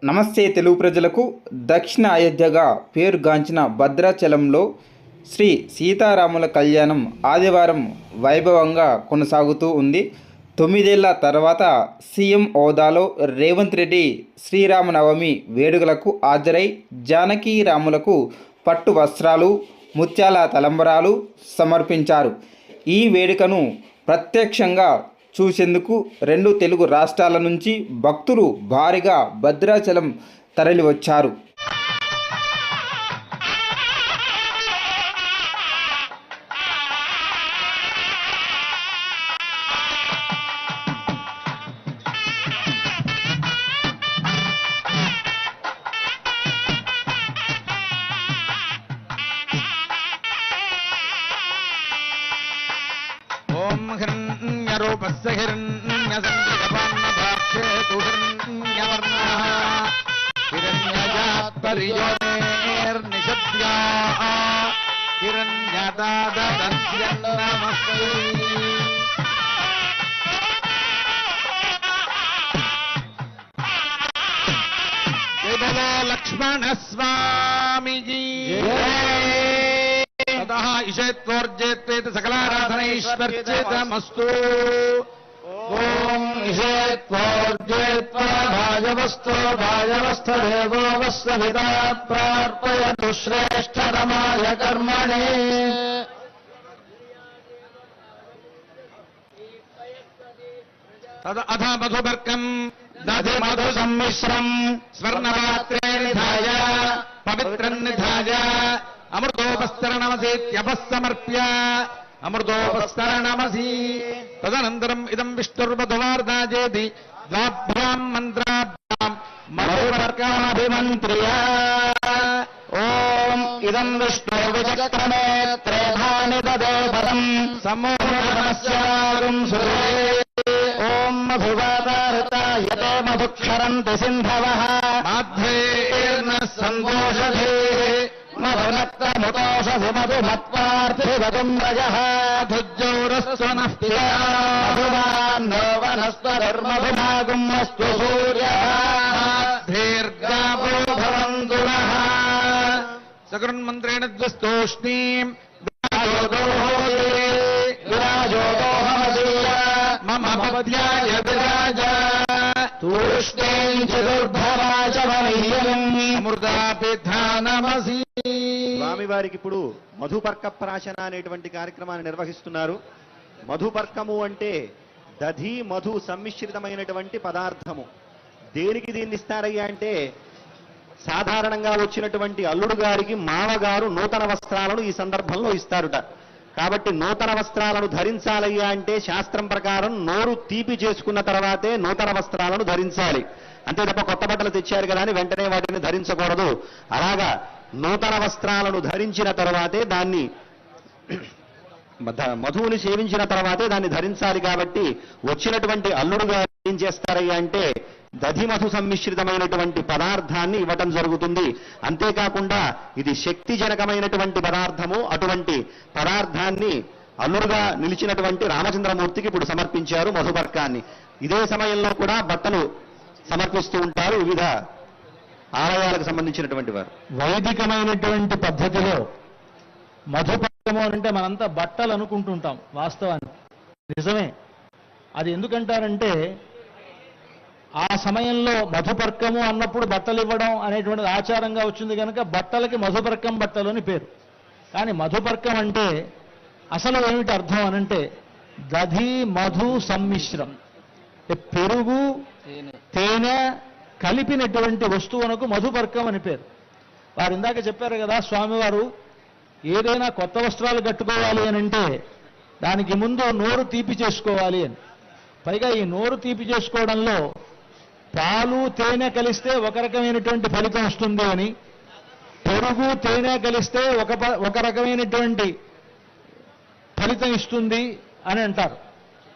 నమస్తే తెలుగు ప్రజలకు. దక్షిణ అయోధ్యగా పేరుగాంచిన భద్రాచలంలో శ్రీ సీతారాముల కళ్యాణం ఆదివారం వైభవంగా కొనసాగుతూ ఉంది. 9 ఏళ్ల తర్వాత సీఎం హోదాలో రేవంత్ రెడ్డి శ్రీరామనవమి వేడుకలకు హాజరై జానకి రాములకు పట్టు వస్త్రాలు, ముత్యాల తలంబరాలు సమర్పించారు. ఈ వేడుకను ప్రత్యక్షంగా చూసేందుకు 2 తెలుగు రాష్ట్రాల నుంచి భక్తులు భారీగా భద్రాచలం తరలివచ్చారు. ఓం హిరణ్యరూపస్య హిరణ్యసంకల్పన్నభాక్షేతు హిరణ్యవర్ణః హిరణ్యజాత్పర్యోనిర్నిషద్యాః హిరణ్యదాదదస్యన్నమస్తే. జయ బలో లక్ష్మణ స్వామిజీ. ततः इषेत्वोर्जेत्वेत सकलाराधनैश्वर्चेतमस्तु. ॐ इषेत्वोर्जेत्वा भाजवस्तो भाजवस्थदेवो वस्वभिता प्रार्पयतु श्रेष्ठतमाय कर्मणे. तद अथ मधुपर्कम् दधि मधु सम्मिश्रम् स्वर्णपात्रे निधाय पवित्रम् निधाय अमृतोपस्तरणमसीत्यपस्समर्प्य अमृतोपस्तरणमसी. तदनन्तरम् इदम् विष्णुर्मधुवार्धाजेति द्वाभ्याम् मन्त्राभ्याम् मधुपर्काभिमन्त्र्य. ॐ इदम् विष्णुर्विचक्रमे त्रेधानि ददे फलम् सम्मोहनस्यारुम् सुरे. ॐ मधुवातारतायते मधुक्षरन्ति सिन्धवः माध्वेर्नः सन्तोषधेः मधुनक्तमुतोषसु मधुमत्वार्थिवदुम्रजः धुज्जौरस्वनः पिता मधुमान्नो वनस्पतिर्मधुमागुमस्तु सूर्यः दीर्घापो भवन्तु नः. सकृन्मन्त्रेण द्वस्तोष्णीम् विराजोदोहमसीय मम भवद्याय विराज तूष्णीम् चतुर्भवाचमनीयम् अमृतापिधानमसी. స్వామివారికి ఇప్పుడు మధుపర్క ప్రాశన అనేటువంటి కార్యక్రమాన్ని నిర్వహిస్తున్నారు. మధుపర్కము అంటే దధి మధు సమ్మిశ్రితమైనటువంటి పదార్థము. దేనికి దీన్ని ఇస్తారయ్యా అంటే సాధారణంగా వచ్చినటువంటి అల్లుడు గారికి మామగారు నూతన వస్త్రాలను ఈ సందర్భంలో ఇస్తారుట. కాబట్టి నూతన వస్త్రాలను ధరించాలయ్యా అంటే శాస్త్రం ప్రకారం నోరు తీపి చేసుకున్న తర్వాతే నూతన వస్త్రాలను ధరించాలి. అంతే తప్ప కొత్త బట్టలు తెచ్చారు కదా అని వెంటనే వాటిని ధరించకూడదు. అలాగా నూతన వస్త్రాలను ధరించిన తర్వాతే దాన్ని మధువుని సేవించిన తర్వాతే దాన్ని ధరించాలి. కాబట్టి వచ్చినటువంటి అల్లుడు గారు ఏం చేస్తారయ్యా అంటే దధి మధు సమ్మిశ్రితమైనటువంటి పదార్థాన్ని ఇవ్వటం జరుగుతుంది. అంతేకాకుండా ఇది శక్తిజనకమైనటువంటి పదార్థము. అటువంటి పదార్థాన్ని అల్లుడుగా నిలిచినటువంటి రామచంద్రమూర్తికి ఇప్పుడు సమర్పించారు మధుపర్కాన్ని. ఇదే సమయంలో కూడా బట్టలు సమర్పిస్తూ ఉంటారు వివిధ ఆలయాలకు సంబంధించినటువంటి వారు. వైదికమైనటువంటి పద్ధతిలో మధుపర్కము అంటే మనంతా బట్టలు అనుకుంటుంటాం. వాస్తవానికి నిజమే. అది ఎందుకంటారంటే ఆ సమయంలో మధుపర్కము అన్నప్పుడు బట్టలు ఇవ్వడం అనేటువంటిది ఆచారంగా వచ్చింది కనుక బట్టలకి మధుపర్కం బట్టలు అని పేరు. కానీ మధుపర్కం అంటే అసలు ఏమిటి అర్థం అనంటే దధి మధు సమ్మిశ్రం, పెరుగు తేనె కలిపినటువంటి వస్తువునకు మధుపర్కం అని పేరు. వారు ఇందాక చెప్పారు కదా స్వామివారు, ఏదైనా కొత్త వస్త్రాలు కట్టుకోవాలి అని అంటే దానికి ముందు నోరు తీపి చేసుకోవాలి అని. పైగా ఈ నోరు తీపి చేసుకోవడంలో పాలు తేనె కలిస్తే ఒక రకమైనటువంటి ఫలితం వస్తుంది అని, పెరుగు తేనె కలిస్తే ఒక రకమైనటువంటి ఫలితం ఇస్తుంది అని అంటారు.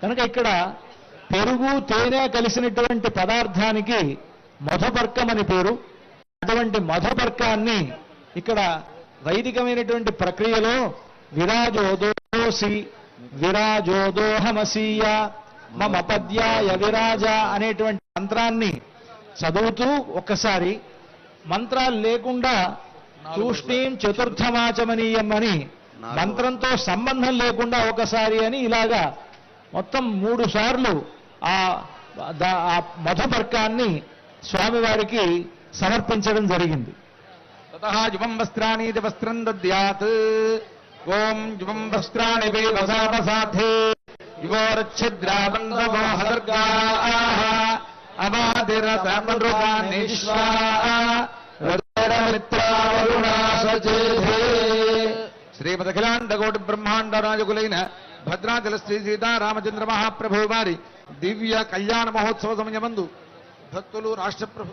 కనుక ఇక్కడ పెరుగు తేనె కలిసినటువంటి పదార్థానికి మధుపర్కం అని పేరు. అటువంటి మధుపర్కాన్ని ఇక్కడ వైదికమైనటువంటి ప్రక్రియలో విరాజోదోసి విరాజోదోహమసీయ మమ పద్యాయ విరాజ అనేటువంటి మంత్రాన్ని చదువుతూ ఒక్కసారి, మంత్రాలు లేకుండా తూష్ణీం చతుర్థమాచమనీయం అని మంత్రంతో సంబంధం లేకుండా ఒకసారి అని ఇలాగా మొత్తం 3 సార్లు ఆ మధుపర్కాన్ని స్వామివారికి సమర్పించడం జరిగింది. తతః యువం వస్త్రాణీతి వస్త్రం దద్యాత్. ఓం యువం వస్త్రాణి వే వసావసాధే యువోరచ్ఛిద్రాబంధవో హదర్గాః అవాదిరతమృగాని విశ్వా శ్రీమదఖిలాండకోటి బ్రహ్మాండ రాజకులైన భద్రాచల శ్రీ సీతారామచంద్ర మహాప్రభు వారి దివ్య కళ్యాణ మహోత్సవ సమయమందు భక్తులు రాష్ట్ర ప్రభు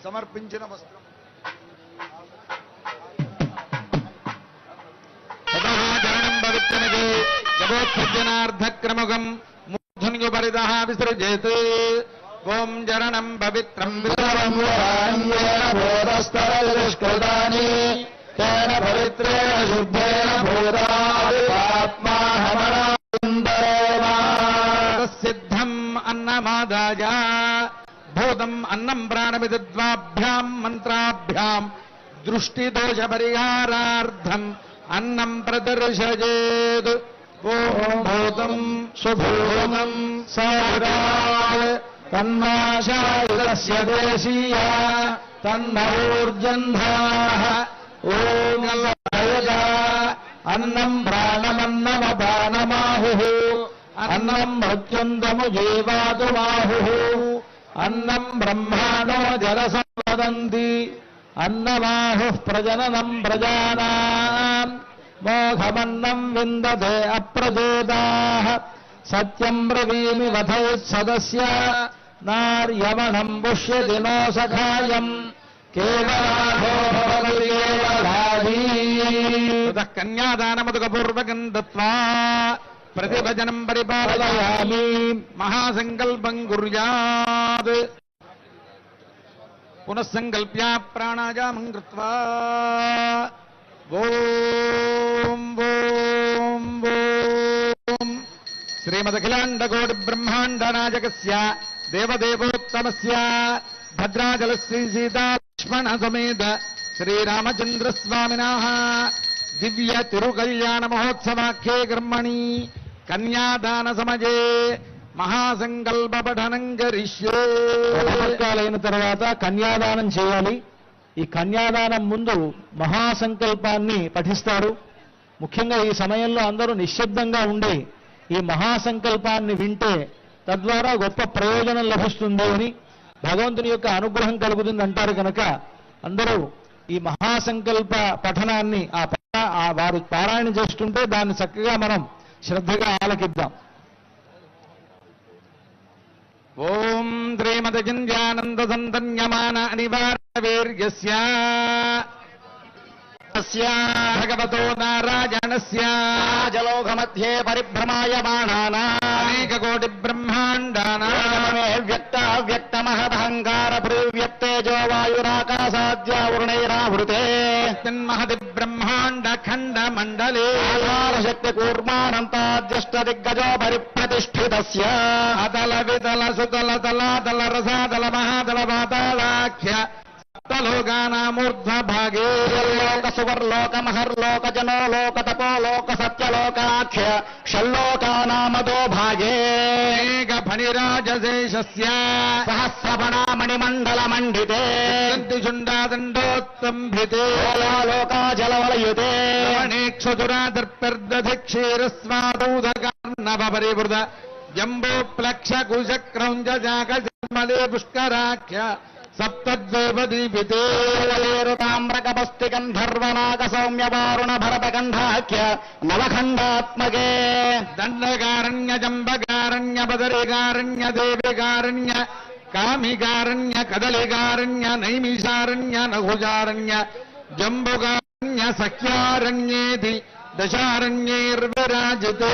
సమర్పించిన వస్త్రం సదాచరణం పవిత్రమిదే జగోత్సర్జనార్ధక్రముగం మూర్ధన్యుపరిదః విసృజేత్. ఓం చరణం పవిత్రం భూతస్థరదుష్కృతాని తేన పవిత్రేణ శుద్ధేన సిద్ధం అన్నమాదాయ భూతం అన్నం ప్రాణమితి ద్వాభ్యాం మంత్రాభ్యాం దృష్టిదోష పరిహారార్థం అన్నం ప్రదర్శయేత్. ఓం భూతం సుభూతం సారాయ తన్నాశాయుధస్య దేశీయ తన్నూర్జన్ధాః. ఓం అయజా అన్నం ప్రాణమన్నమపానమాహుః అన్నం మృత్యుందము జీవాతుమాహుః అన్నం బ్రహ్మాణో జలసంవదంతి అన్నమాహుః ప్రజననం ప్రజానాం మోఘమన్నం విందతే అప్రజేతాః. సత్యం బ్రవీమి వధోత్సదస్య నార్యమణం పుష్యతి నో సఖాయం కేవలాధో భవతి కేవలాధీ. తతః కన్యాదానముదకపూర్వకం దత్వా ప్రతిభజనం పరిపాలయామి మహాసంకల్పం కుర్యాత్. పునఃసంకల్ప్య ప్రాణాయామం కృత్వా ఓం ఓం ఓం శ్రీమదఖిలాండకోటి బ్రహ్మాండ నాయకస్య దేవదేవోత్తమస్య భద్రాచల శ్రీ సీతా లక్ష్మణ సమేత శ్రీరామచంద్ర స్వామినః దివ్య తిరుకల్యాణ మహోత్సవాఖ్యే కర్మణి కన్యాదాన సమయే మహాసంకల్ప పఠనం కరిష్యే. మధుపర్కాలైన తర్వాత కన్యాదానం చేయాలి. ఈ కన్యాదానం ముందు మహాసంకల్పాన్ని పఠిస్తారు. ముఖ్యంగా ఈ సమయంలో అందరూ నిశ్శబ్దంగా ఉండి ఈ మహాసంకల్పాన్ని వింటే తద్వారా గొప్ప ప్రయోజనం లభిస్తుంది అని, భగవంతుని యొక్క అనుగ్రహం కలుగుతుంది అంటారు. కనుక అందరూ ఈ మహాసంకల్ప పఠనాన్ని వారు పారాయణ చేస్తుంటే దాన్ని చక్కగా మనం శ్రద్ధగా ఆలకిద్దాం. ఓం శ్రీమదజింద్యానంద సంతన్యమాన అనివార్య వీర్యస్య భగవతో నారాయణస్య జలోఘమధ్యే పరిభ్రమాయమానానేకకోటి బ్రహ్మాండానాం వ్యక్తమహదహంకార భృవ్యక్తేజో వాయురాకాశాద్యావృణైరావృతే తన్మహతి బ్రహ్మాండ ఖండ మండలే శక్తి కూర్మానంతాద్యష్ట దిగ్గజో పరిప్రతిష్ఠితస్య అతల వితల సుతల తలాతల రసాతల మహాతల పాతాళాఖ్య సప్తలోకానామూర్ధ్వ భాగే లోక సువర్లోక మహర్లోక జనో లోక తపో లోక సత్యలోకాఖ్య షల్లోకానామదో భాగే ఏక ఫణిరాజశేషస్య సహస్రఫణామణిమండల మండితే దండోత్తంభితే లోకా జలవలయుతే క్షేరస్వాదూదకర్ణవ పరివృత జంబో ప్లక్ష కుశక్రౌంజ జాగమలే పుష్కరాఖ్య సప్తద్వేపదీపితే తామ్రకపస్తి గంధర్వనాగ సౌమ్య వారుణ భరత గంధాఖ్య నవఖండాత్మకే దండకారణ్య జంబకారణ్య బదరికారణ్య దేవికారణ్య కామికారణ్య కదలికారణ్య నైమిషారణ్య నహుజారణ్య జంబుకారణ్య సఖ్యారణ్యేతి దశారణ్యైర్విరాజితే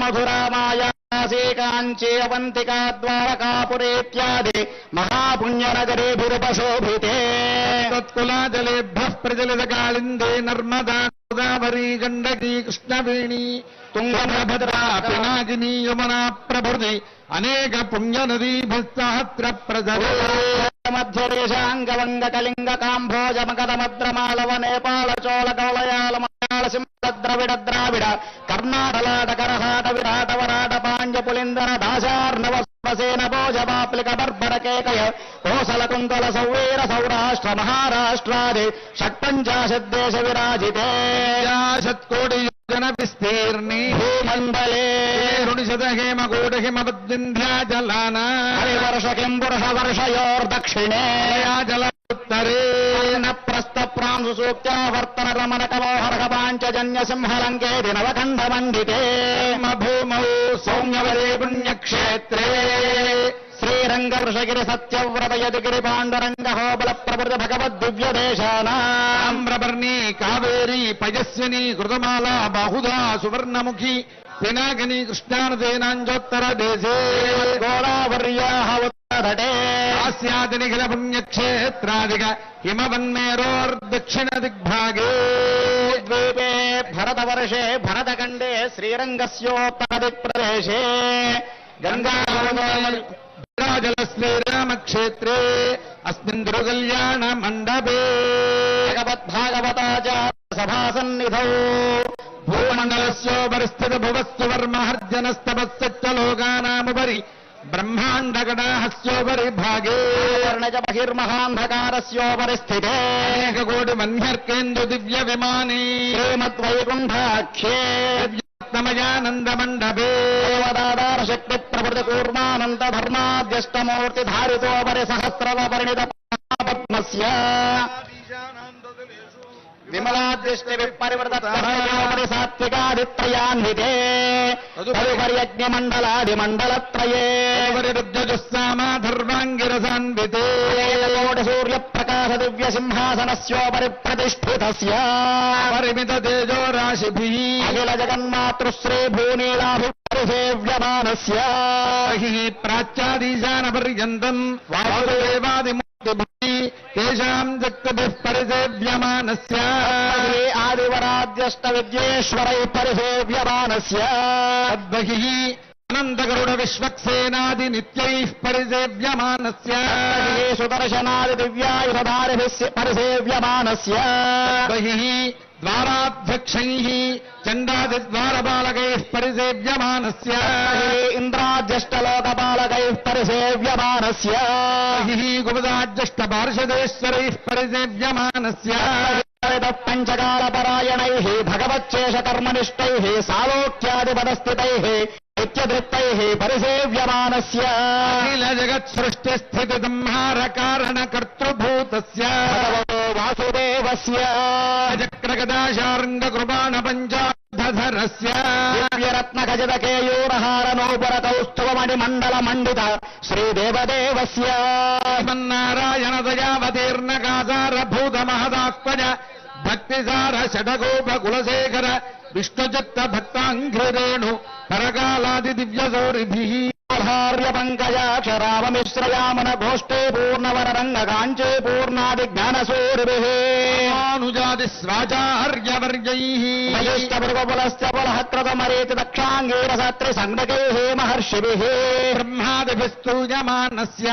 మధురామాయాసీ కాంచీ అవంతికా ద్వారకాపురేత్యాది మహాపుణ్యనగరేభిరుపశోభితే తత్కులాజలేభ్యః ప్రజలిత కాళిందే నర్మదా గోదావరీ గండకీ కృష్ణవేణి తుంగభద్రా పినాకినీ యమునా ప్రభృతి అనేక పుణ్యనదీభిస్తహస్ర ప్రజరే మధ్యదేశాంగవంగ కళింగ కాంభోజ మగధమద్రమాళవ నేపాళ చోళ కౌళయాల మలయాళ సింహ ద్రవిడ ద్రావిడ కర్ణాటలాట కరహాట విరాట వరాట పాండ్య పులిందర దాశార్ణవ సేన భోజ బాప్లిక బర్బర కేకయ కోసల కుంతల సౌవీర సౌరాష్ట్ర మహారాష్ట్రాది షట్పంచాశద్దేశ విరాజితే షట్కోటి యోజన విస్తీర్ణి భూమండలే రుణిశత హేమ కోట హిమవద్వింధ్యాచలానా హరివర్ష కింపురుష వర్షయోర్దక్షిణే జల ఉత్తరే ప్రస్థ ప్రాంశు సూక్త్యావర్తన రమణ కమోహర్హ పాంచజన్య సింహలంకేతి నవఖండ మండితే భూమౌ సౌమ్యవరే పుణ్యక్షేత్రే శ్రీరంగ వృషగిరి సత్యవ్రత యదుగిరి పాండురంగ హోబల ప్రభృత భగవద్ దివ్య ఆమ్రవర్ణి కావేరీ పయస్విని కృతమాల బాహుదా సువర్ణముఖి పినాకిని కృష్ణానదేనాంజోత్తర దేశే గోదావర్యా ఉత్తరతటే ఆస్యాది నిఖిల పుణ్యక్షేత్రాదిక హిమవన్మేరోర్దక్షిణ దిగ్భాగే ద్వీపే భరతవర్షే భరతఖండే శ్రీరంగస్యోత్తర ప్రదేశే గంగా జల శ్రీరామక్షేత్రే అస్మిన్ దుర్గల్యాణ మండపే భగవద్భాగవతాచార్య సభాసన్నిధౌ భూమండలస్యోపరిస్థిత భువస్సు వర్మహర్జనస్తపస్సచ్చ లోకానాముపరి బ్రహ్మాండగణాహస్యోపరి భాగే వర్ణజ బహిర్మహాంధకారస్యోపరి స్థితే అనేకకోటి మన్యర్కేందు దివ్య విమానే శ్రీమద్వైకుంఠాఖ్యే నమయానంద మండపే దేవదాధార శక్తి ప్రభృతి కూర్మానంద ధర్మాద్యష్టమూర్తి ధారితోపరి సహస్రవ పరిణిత పద్మస్య విమలాదృష్టి విపరివృత సాత్వికాదిత్రయాన్వితే తదుపర్యజ్ఞ మండలాది మండలత్రయే ధర్మాంగిరసాన్వితే కోటి సూర్య ప్రకాశ దివ్య సింహాసనస్యోపరి ప్రతిష్ఠితస్య పరిమిత తేజో రాశిభి అఖిల జగన్మాతృశ్రీ భూనీలాభిసేవ్యమానస్య ప్రాచ్యాదీశాన పర్యంతం వాసుదేవాదిమూర్తిభి తేషాం జక్తభిః పరిసేవ్యమానస్య ఆదివరాద్యష్ట విద్యేశ్వరై పరిసేవ్యమానస్య తద్బహిః అనంతగరుడ విశ్వక్సేనాది నిత్యైః పరిసేవ్యమానస్య సుదర్శనాది దివ్యాయుధారిభిः పరిసేవ్యమానస్య బహిః ద్వారాధ్యక్షైః చండాదిద్వారపాలకైః పరిసేవ్యమానస్య ఇంద్రాద్యష్టలోకపాలకైः పరిసేవ్యమానస్య బహిః గుపదాజ్యష్ట పార్షదేశ్వరైః పరిసేవ్యమానస్య పంచకాలపరాయణైः భగవచ్చేష కర్మనిష్టైः సాలోక్యాదిపదస్థితైः నిత్యదృత్తైः పరిసేవ్యమానస్య అఖిల జగత్ సృష్టి స్థితి సంహార కారణ కర్తృభూతస్య భగవతో వాసుదేవస్య చక్రగదాశార్ంగ కృపాణ పంచాధరస్య దివ్యరత్న ఖజిత కేయూరహార నౌపర కౌస్తుభమణి మండల మండిత శ్రీదేవదేవస్య శ్రీమన్నారాయణ దయావతీర్ణ కాసార భూత మహదాత్మజ భక్తిసార షడగోప కులశేఖర విష్ణుచిత్త భక్తాంఘ్రిరేణు పరకాలాది దివ్య సౌరిభిః భార్య పంకజాక్షరామమిశ్రయామన గోష్ఠే పూర్ణవర రంగ కాంచే పూర్ణాది జ్ఞానసూరిభిః అనుజాది స్వాచార్యవర్యైః మహిష్టభృగపులశ్చ పులహక్రతమరేతి దక్షాంగీరసత్రి సంజ్ఞకైః మహర్షిభిః బ్రహ్మాదిభిస్తూయమానస్య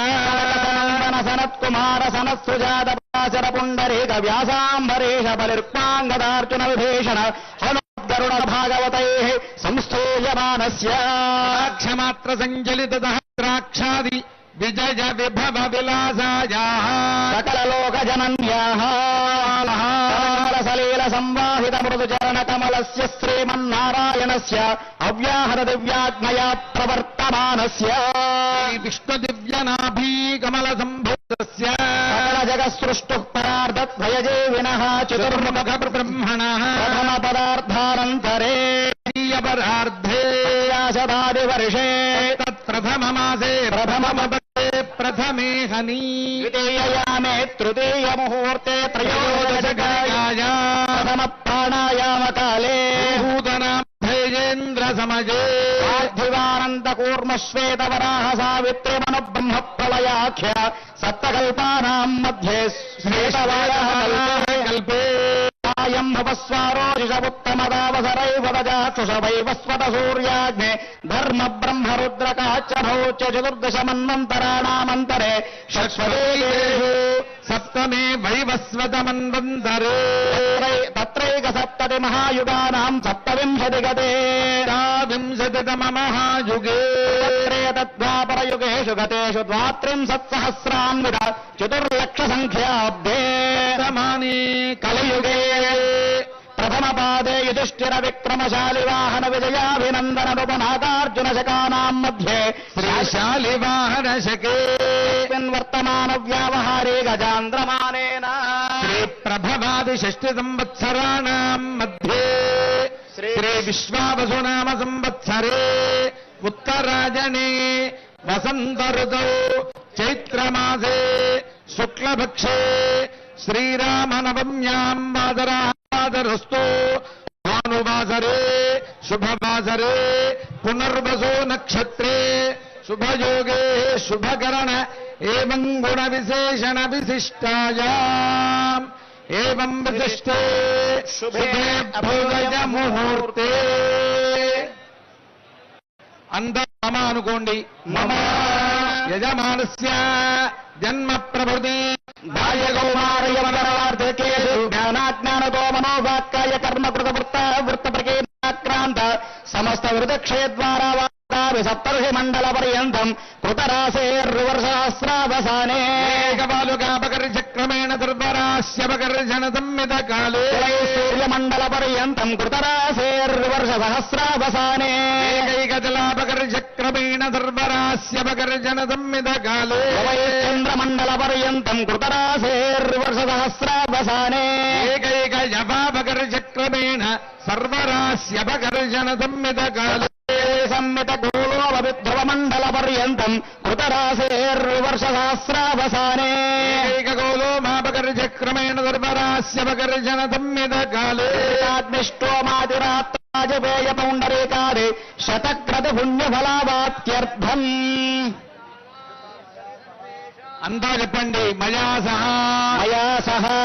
సనత్కుమార సనత్సుజాత పాశర పుండరీక వ్యాసాంబరీష బలిర్పాంగదార్జున విభీషణ హనుమద్గరుడ భాగవతైః సంస్థూయమానస్య క్షమాత్ర సంచలిత సహస్రాక్షాది విజయ విభవ విలాసాయాః సకలలోక జనన్యాః సలీల సంవాహిత మృదు చరణ కమలస్య శ్రీమన్నారాయణస్య అవ్యాహత దివ్యాజ్ఞయా ప్రవర్తమానస్య విష్ణు దివ్యనాభీ కమల సంభూతస్య సకల జగత్సృష్టు పరార్ధద్వయజీవినః చతుర్ముఖ బ్రహ్మణః ప్రథమ పదార్థానంతరే పరార్థే శతాది వర్షే తత్ప్రథమమాసే ప్రథమపదే ప్రథమే హనీ ద్వితీయయామే తృతీయ ముహూర్తే త్రయోదశకాయ ప్రథమ ప్రాణాయామ కాలే భూతనాంధ్రేంద్ర సమయే పార్థివానంద కూర్మ శ్వేత వరాహ సావిత్రి మను బ్రహ్మ ప్రళయాఖ్య సప్తకల్పానాం మధ్యే శ్వేతవారః కల్పే కల్పే सायं भवस्वारो शिशमुत्तमदावसरैव वजाक्षुषवैव स्वत सूर्याग्ने धर्म ब्रह्म रुद्रकाच्चभौ च चतुर्दश मन्वन्तराणामन्तरे षट्वेषु सप्तमे वैवस्वतमन्वन्तरे तत्रैक सप्तति महायुगानां सप्तविंशति गते विंशतितम महायुगे तद्वापरयुगेषु गतेषु द्वात्रिंशत्सहस्रान्वित चतुर्लक्षसङ्ख्याब्धे समाने कलियुगे प्रथमपादे युधिष्ठिर विक्रमशालि वाहन विजयाभिनन्दन शकानां मध्ये श्रीशालिवाहन शके वर्तमान व्यावहारे गजान्द्रमानेन श्रीप्रभवादि षष्टि संवत्सराणां मध्ये श्री विश्वावसु नाम संवत्सरे उत्तरायणे वसंत ऋतौ चैत्रमासे शुक्लपक्षे श्रीरामनवम्यां वादरादरस्तु भानुवासरे शुभवासरे पुनर्वसो नक्षत्रे शुभयोगे शुभकरण एवं गुण विशेषण विशिष्टायाम् एवं विशिष्टे शुभे अभुजय मुहूर्ते అందరూ మమ అనుకోండి. మమ యజమానస్య జన్మ ప్రభృతి బాల్యకౌమారయవరార్థకేషు జ్ఞానాజ్ఞానతో మనోవాక్కాయ కర్మకృత వృత్త ప్రకేంద్రాక్రాంత సమస్త వృతక్షయద్వారా సప్తర్షి మండల పర్యంతం కృతరాశేర్వర్షాస్రావసానే ఏకబాలుకాపకర్షక్రమేణ దుర్వరాస్యపకర్షణ సంమిత కాలే సూర్యమండల పర్యంతం కృతరాశేర్వర్ష సహస్రావసానే ఏకైకజలాపకర్షక్రమేణ దుర్వరాస్యపకర్షణ సంమిత కాలే చంద్రమండల పర్యంతం కృతరాశేర్వర్ష సహస్రావసానే ఏకైక జపాపకర్షక్రమేణ సర్వరాస్యపకర్షణ సంమిత కాలే సంమిత గోళోపవిధ్రువ మండల పర్యంతం కృతరాశేర్వర్ష సహస్రావసానే ఏకగోళో మాపకర్షక్రమేణ సర్వరాస్యపకర్షణ సంమిత కాలే ఆత్మిష్టోమాతిరాత్రాజపేయ పౌండరీకారే శతక్రత పుణ్యఫలావాప్త్యర్థం అంతా చెప్పండి. మయా సహా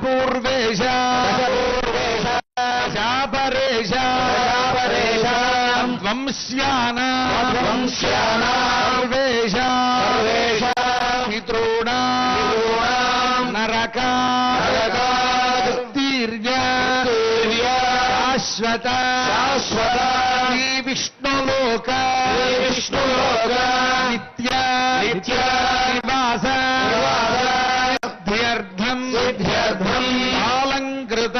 పూర్వేశ శాపరేశ వంశ్యానార్వేశ పితॄణాం నరకార్య శాశ్వత శ్రీ విష్ణులోక నిత్య నివాస సిద్ధ్యర్థం అలంకృత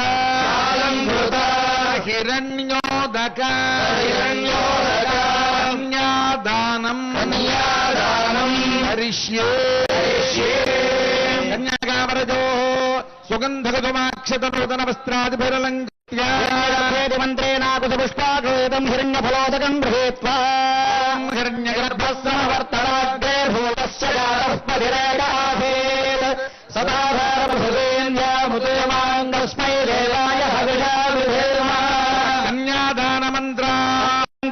హిరణ్యోదక కన్యాదానం హరిష్యే కన్యాకావరజో సుగంధగతుమాక్షత నూతన వస్త్రాదిభిరలంకృత్య మంత్రేణాకుశ పుష్పాకృతం హిరణ్యఫలోదకం గృహీత్వా హిరణ్యగర్భస్సమవర్తనాగ్రే భూతస్య జాతఃపతిరేకాసేత్ సదాధారముదేమాంగస్మై దేవాయ హవిషా విధేమా కన్యాదాన మంత్ర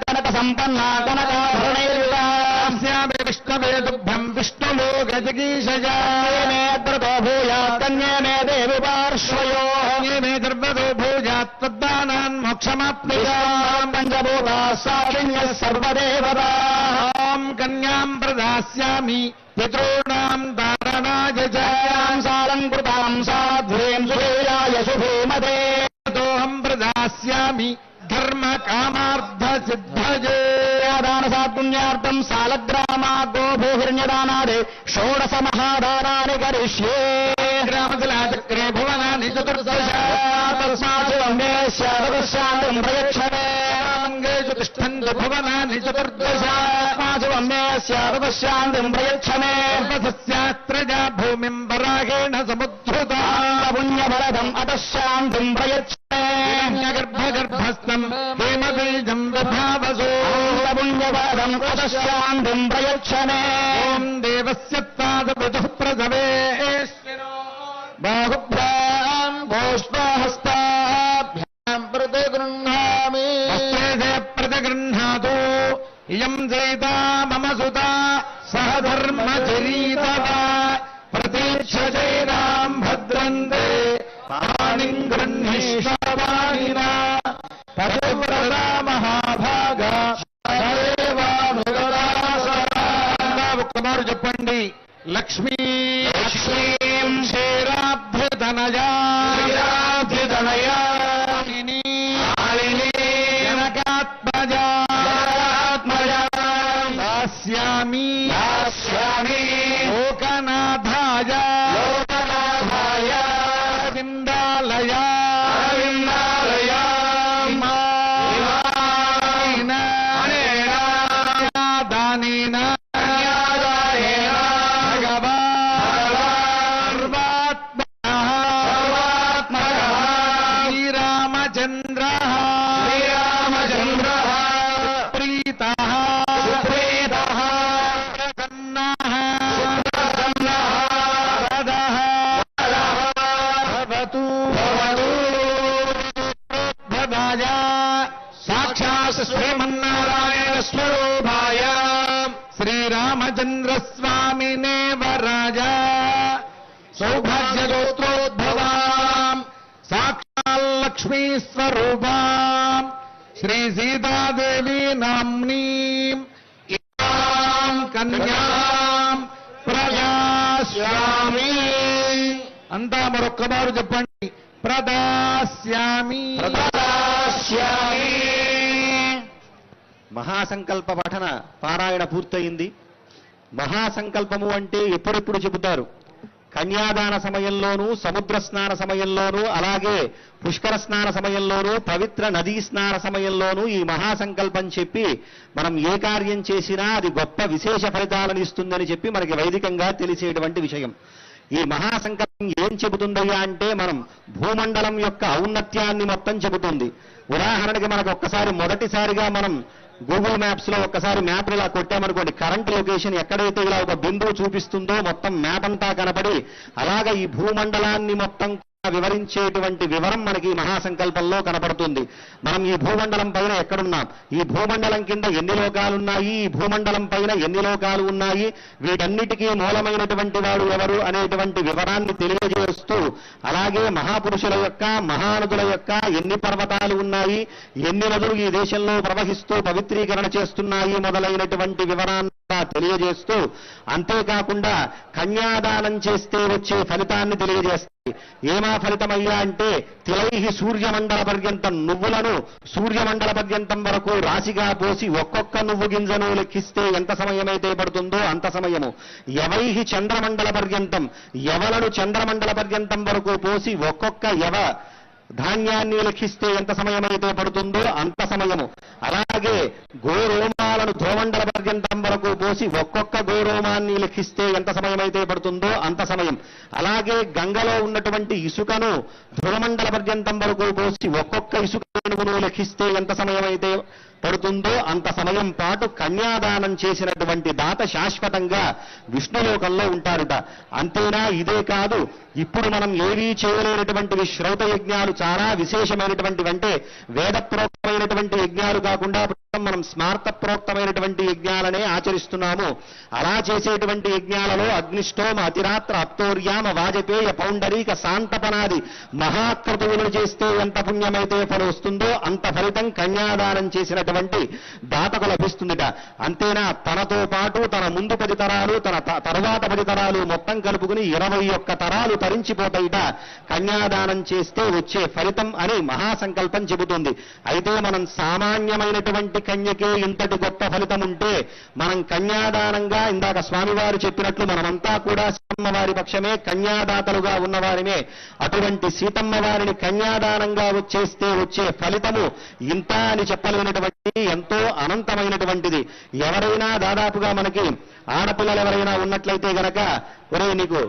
కనక సంపన్నా కనకాభరణైర్విలాస్యామి విష్ణవే తుభ్యం విష్ణులోక జగీషయా మేత్రతో భూయాత్ కన్యే మే దేవి పార్శ్వయో మే దర్భతో భూజాత్ తద్దానాన్ మోక్షమాప్నుయాం పంచభూతా సాక్షిణ్యః సర్వదేవతాః కన్యాం ప్రదాస్యామి పితॄణాం దారణాయ చ సాలంకృతాం సాధ్వీం సురేయాయ శుభేమదే తోహం ప్రదాస్యామి ధర్మ కామార్థ సిద్ధయే దాన సాత్పుణ్యార్థం సాలగ్రామా గోభూహిరణ్యదానాదే షోడశ మహాదానాని కరిష్యే గ్రామశిలాచక్రే భువనాని చతుర్దశ తస్మాత్మేశ్యాదశాంతం ప్రయక్షమే అంగేషు తిష్టంతు భువనాని చతుర్దశ తస్మాత్మేశ్యాదశాంతం ప్రయక్షమే సస్యాత్రజా భూమిం వరాహేణ సముద్ధృతా పుణ్యఫలదం అతశాంతం ప్రయక్షమే గర్భగర్భస్థం హేమబీజం విభావసో పుణ్యఫలదం అతశాంతం ప్రయక్షమే ఓం దేవస్య తాదవధు ప్రసవే బాహుభ్యాం గోష్ఠహస్తాభ్యాం ప్రతిగృహ్ణామి ప్రతిగృహ్ణాతు ఇయం జైతా మమ సుతా సహధర్మచరీతవ ప్రతీక్ష జైరాం భద్రంతే పాణిం గృహ్ణీష్యామి చెప్పండి. లక్ష్మీ లక్ష్మీం క్షీరాబ్ధితనయా క్షీరాబ్ధితనయా మాలినీ మాలినీ జనకాత్మజా జనకాత్మజా దాస్యామి దాస్యామి లోకనాథాయ లోకనాథాయ అరవిందాలయ అరవిందాలయ దానేన కన్యాదాయేన సర్వాత్మకః శ్రీరామచంద్రః శ్రీరామచంద్రః ప్రీతః సుప్రీతః ప్రసన్నః సుప్రసన్నః వరదః వరదః భవతు భవతు భవాయ సాక్షాత్ శ్రీమన్నారాయణ స్వరూపాయ శ్రీరామచంద్ర స్వామినే వరాజ సౌభాగ్యగోత్రోద్భవాం సాక్షాల్ లక్ష్మీ స్వరూపాం శ్రీ సీతాదేవి నామ్నీం ఇమాం కన్యాం ప్రదాస్యామి. అంతా మరొక్కమారు చెప్పండి. ప్రదాస్యామి. ప్రదాస్యామి. మహాసంకల్ప పఠన పారాయణ పూర్తయింది. మహాసంకల్పము అంటే ఎప్పుడెప్పుడు చెబుతారు? కన్యాదాన సమయంలోనూ, సముద్ర స్నాన సమయంలోనూ, అలాగే పుష్కర స్నాన సమయంలోనూ, పవిత్ర నదీ స్నాన సమయంలోనూ ఈ మహాసంకల్పం చెప్పి మనం ఏ కార్యం చేసినా అది గొప్ప విశేష ఫలితాలను ఇస్తుందని చెప్పి మనకి వైదికంగా తెలిసేటువంటి విషయం. ఈ మహాసంకల్పం ఏం చెబుతుందయ్యా అంటే మనం భూమండలం యొక్క ఔన్నత్యాన్ని మొత్తం చెబుతుంది. ఉదాహరణకి మనకు ఒక్కసారి మొదటిసారిగా మనం గూగుల్ మ్యాప్స్ లో ఒక్కసారి మ్యాప్ ఇలా కొట్టామనుకోండి, కరెంట్ లొకేషన్ ఎక్కడైతే ఇలా ఒక బిందువు చూపిస్తుందో మొత్తం మ్యాప్ అంతా కనపడి అలాగా ఈ భూమండలాన్ని మొత్తం వివరించేటువంటి వివరం మనకి ఈ మహాసంకల్పంలో కనపడుతుంది. మనం ఈ భూమండలం పైన ఎక్కడున్నాం, ఈ భూమండలం కింద ఎన్ని లోకాలు ఉన్నాయి, ఈ భూమండలం పైన ఎన్ని లోకాలు ఉన్నాయి, వీటన్నిటికీ మూలమైనటువంటి వాడు ఎవరు అనేటువంటి వివరాన్ని తెలియజేస్తూ, అలాగే మహాపురుషుల యొక్క, మహానదుల యొక్క ఎన్ని పర్వతాలు ఉన్నాయి, ఎన్ని నదులు ఈ దేశంలో ప్రవహిస్తూ పవిత్రీకరణ చేస్తున్నాయి మొదలైనటువంటి వివరాన్ని తెలియజేస్తూ, అంతేకాకుండా కన్యాదానం చేస్తే వచ్చే ఫలితాన్ని తెలియజేస్తాయి. ఏమా ఫలితమయ్యా అంటే తిలైహి సూర్యమండల పర్యంతం, నువ్వులను సూర్యమండల పర్యంతం వరకు రాశిగా పోసి ఒక్కొక్క నువ్వు గింజను లెక్కిస్తే ఎంత సమయమైతే పడుతుందో అంత సమయము. యవైహి చంద్రమండల పర్యంతం, యవలను చంద్రమండల పర్యంతం వరకు పోసి ఒక్కొక్క యవ ధాన్యాన్ని లెక్కిస్తే ఎంత సమయమైతే పడుతుందో అంత సమయము. అలాగే గోరోమాలను ధ్రువమండల పర్యంతం వరకు పోసి ఒక్కొక్క గోరోమాన్ని లెక్కిస్తే ఎంత సమయమైతే పడుతుందో అంత సమయం. అలాగే గంగలో ఉన్నటువంటి ఇసుకను ధ్రువమండల పర్యంతం వరకు పోసి ఒక్కొక్క ఇసుక రేణువును లెక్కిస్తే ఎంత సమయమైతే పడుతుందో అంత సమయం పాటు కన్యాదానం చేసినటువంటి దాత శాశ్వతంగా విష్ణులోకంలో ఉంటారుట. అంతేనా, ఇదే కాదు, ఇప్పుడు మనం ఏవీ చేయలేనటువంటివి శ్రౌత యజ్ఞాలు చాలా విశేషమైనటువంటివి. అంటే వేదప్రోక్తమైనటువంటి యజ్ఞాలు కాకుండా మనం స్మార్త ప్రోక్తమైనటువంటి యజ్ఞాలనే ఆచరిస్తున్నాము. అలా చేసేటువంటి యజ్ఞాలలో అగ్నిష్టోమ, అతిరాత్ర, అప్తోర్యామ, వాజపేయ, పౌండరీక, శాంతపనాది మహాక్రతువులను చేస్తే ఎంత పుణ్యమైతే ఫలం వస్తుందో అంత ఫలితం కన్యాదానం చేసినటువంటి దాతకు లభిస్తుందిట. అంతేనా, తనతో పాటు తన ముందు 10 తరాలు, తన తరువాత 10 తరాలు మొత్తం కలుపుకుని 21 తరాలు తరించిపోతాయిట కన్యాదానం చేస్తే వచ్చే ఫలితం అని మహాసంకల్పం చెబుతుంది. అయితే మనం సామాన్యమైనటువంటి కన్యకే ఇంతటి గొప్ప ఫలితం ఉంటే మనం కన్యాదానంగా ఇందాక స్వామివారు చెప్పినట్లు మనమంతా కూడా సీతమ్మ వారి పక్షమే, కన్యాదాతలుగా ఉన్నవారిమే. అటువంటి సీతమ్మ వారిని కన్యాదానంగా చేస్తే వచ్చే ఫలితము ఇంత అని చెప్పలేనటువంటి ఎంతో అనంతమైనటువంటిది. ఎవరైనా దాదాపుగా మనకి ఆడపిల్లలు ఎవరైనా ఉన్నట్లయితే గనక, ఒరే నీకు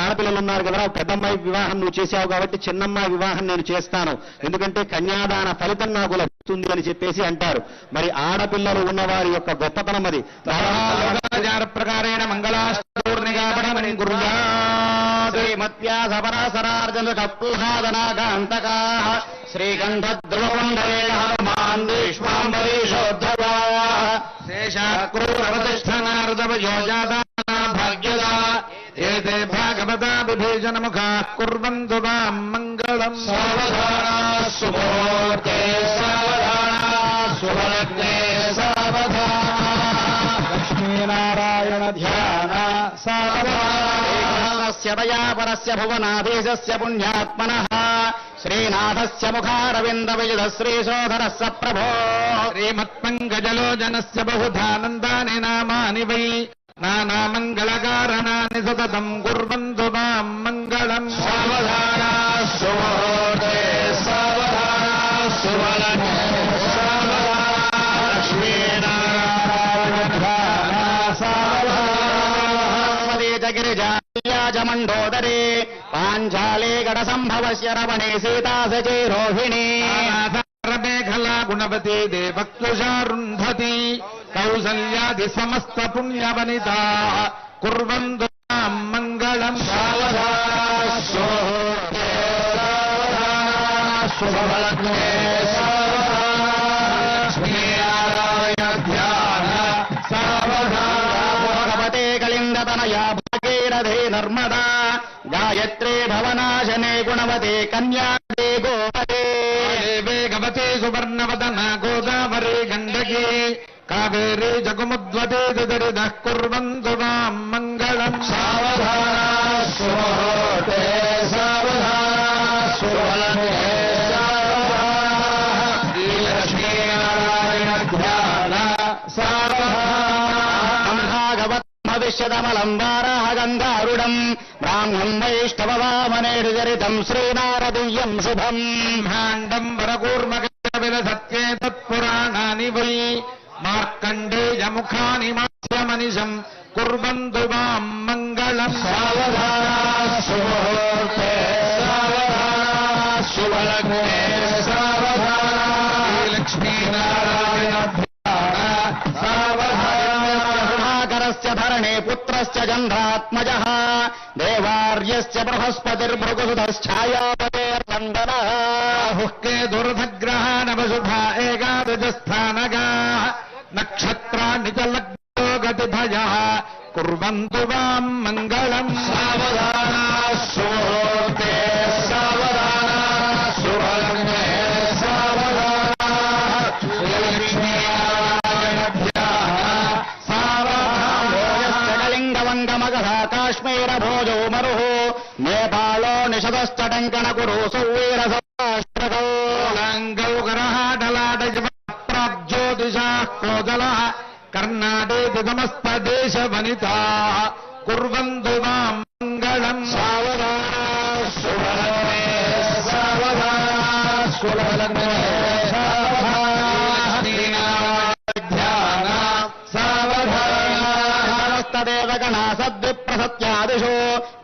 ఆడపిల్లలు ఉన్నారు కదా, పెద్దమ్మాయి వివాహం నువ్వు చేశావు కాబట్టి చిన్నమ్మాయి వివాహం నేను చేస్తాను, ఎందుకంటే కన్యాదాన ఫలితం నాకు లభిస్తుంది అని చెప్పేసి అంటారు. మరి ఆడపిల్లలు ఉన్నవారి యొక్క గొప్పతనం అది. ప్రకారేణ మంగళాష్టోర్నిగాపణమని గుర్యాత్ శ్రీమత్యాసపరాసరార్జన కప్లుహాదనాకాంతకా శ్రీకంఠద్రువండరేణ హనుమాన్ విశ్వాంబరీషోద్ధవా శేషాక్రూరవతిష్ఠనార్దవయోజాతా భాగ్యదా ఏతే భాగవతా విభీషణముఖా కుర్వంతు వాం మంగళం. సావధానా సుమూర్తే సావధానా సుభలగ్నే సావధానా. లక్ష్మీ లక్ష్మీనారాయణ ధ్యాన శ్రీకృష్ణస్య దయాపరస్య భువనాధీశస్య పుణ్యాత్మనః శ్రీనాథస్య ముఖారవింద విజయ శ్రీశోధరస్య ప్రభో శ్రీమత్పంకజలోచనస్య బహుధానందాని నామాని వై నానామంగళకారణాని సతతం కుర్వంతు మాం మంగళం. సావధానా సుమోదే సావధానా సువలనే సావధానా లక్ష్మీనారాయణ ధ్యాన సావధానా గిరిజామండోదరే పాంచాలే గడ సంభవస్య రమణే సీతా సచే రోహిణీ మేఘలా గుణవతి దేవక్తుషారుంధతి కౌసల్యాది సమస్త పుణ్యవనిత కుర్వంతు మాం మంగళం. సావధానా సుమోదే సావధానా సువలనే సావధానా లక్ష్మీనారాయణ ధ్యాన సావధానా భగవతే కళింగతనయా భాగీరథే నర్మదా గాయత్రే భవనాశనే గుణవతే కన్యాదే గోపదే వేగవతే సువర్ణవదన గోదావరి గండకీ కావేరీ జగముద్వతే దుదరిదః కుర్వంతు మాం మంగళం. సావధానా సుమోదే సావధానా సువలనే సావధానా లక్ష్మీనారాయణ ధ్యాన సావధానా భాగవత్ భవిష్యదమలం వారాహ గంగారుడం బ్రాహ్మం వైష్ణవవామనేర్జరితం శ్రీనారదీయం శుభం. బ్రహ్మాండం వరకూర్మకవిలసత్యే తత్పురాణాని వై మార్కండేయముఖాని మాస్యమనిశం కుర్వంతు మాం మంగళం. సావధానా సుమూర్తే సావధానా సువలనే సావధానా లక్ష్మీనారాయణ సావధానాకరస్య ధరణే పుత్రస్య జంధ్రాత్మజః దేవార్యస్య బృహస్పతిర్భృగుసుధశ్ఛాయాపతేర్నందనః హుక్కే దుర్ధగ్రహానవశుభ ఏకాదశస్థానగా నక్షత్రాణి చ లగ్నో గతిభయః కుర్వంతు మాం మంగళం. సావధానా సుమూర్తే సావధానా సువలనే సావధానా లక్ష్మీనారాయణ ధ్యాన సావధానా కళింగవంగమగధ కాశ్మీర భోజో మరుః నేపాళో నిషదశ్చటంకణ కురు సౌవీర సౌరాష్ట్రకౌ జ్యోతిషాః కోదలః కర్ణాటేతి సమస్త దేశ వనితాః కుర్వంతు మాం మంగళం. సావధానా సువలనే సావధానా సువలనే సావధానా ధ్యాన సమస్తదేవగణా సద్విప్రసత్యాదిషు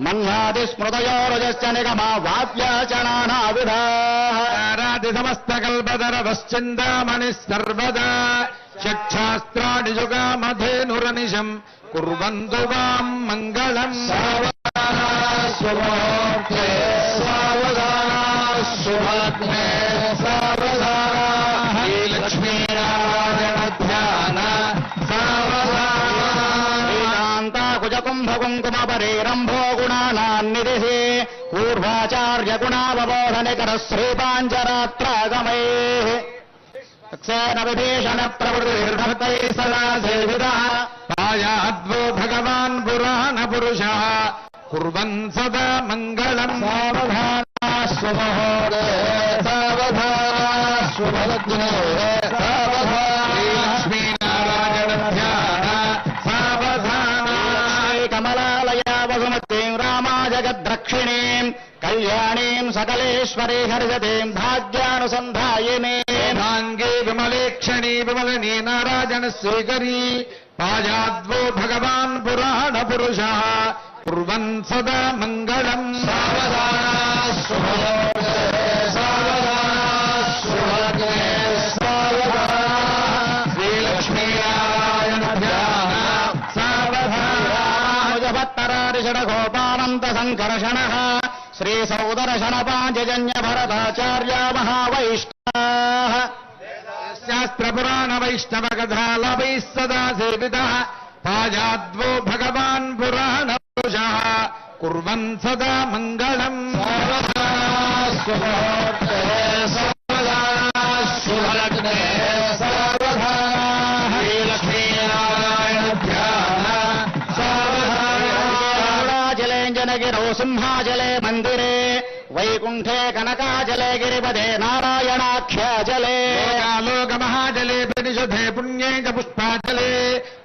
మన్వాది స్మృతయోరజశ్చ నిగమా వాద్యాచనానావిధాః ఆరాధి సమస్త కల్పధరవశ్చిందామణి సర్వదా షట్శాస్త్రాణి యుగామధేనురనిశం కుర్వంతు మాం మంగళం. సావధానా సుమూర్తే సావధానా సువలనే సావధానా లక్ష్మీనారాయణ ధ్యాన కుంభకుంకుమపరేరంభో గుణానాన్నిధిః పూర్వాచార్య గుణావబోధనికర శ్రీపాంచరాత్రాగమే సేన విభీషణ ప్రవృత్తిర్భక్తై సదా సేవితః పాయాద్వో భగవాన్ పురాణ పురుషः కుర్వన్ సదా మంగళం. సావధానా సుమహోదే సావధానా సుభద్రే సావధానా లక్ష్మీనారాయణ ధ్యాన కమలాలయా వసుమతీం రామా జగద్రక్షిణీం కళ్యాణీం సకలేశ్వరీ హర్షతీం భాగ్యానుసంధాయినీం భాంగే విమలేక్షణీ విమలనీ నారాయణ స్వీకరీ పాయాద్వో భగవాన్ పురాణ పురుషः కుర్వన్ సదా మంగళం. సావధానా సుమహోదే సావధానా సుభద్రే సావధానా శ్రీలక్ష్మీనారాయణ ధ్యాన సావధానాజభత్తరారిషడగోపానంత సంకర్షణ శ్రీ సౌదర్శన పాంచజన్య భరతాచార్య మహావైష్ణవ శాస్త్రపురాణ వైష్ణవ కథాలవై సదా సేవితః పాయాద్వో భగవాన్ పురాణ పురుషः కుర్వన్ సదా మంగళం. సుమూర్తే సావధానా సువలనే సావధానా లక్ష్మీనారాయణ ధ్యాన नीलाञ्जनगिरौ सिंहाचले मन्दिरे वैकुण्ठे कनकाचले गिरिपदे नारायणाख्याचले लोकमहाजले निषधे पुण्ये च पुष्पाचले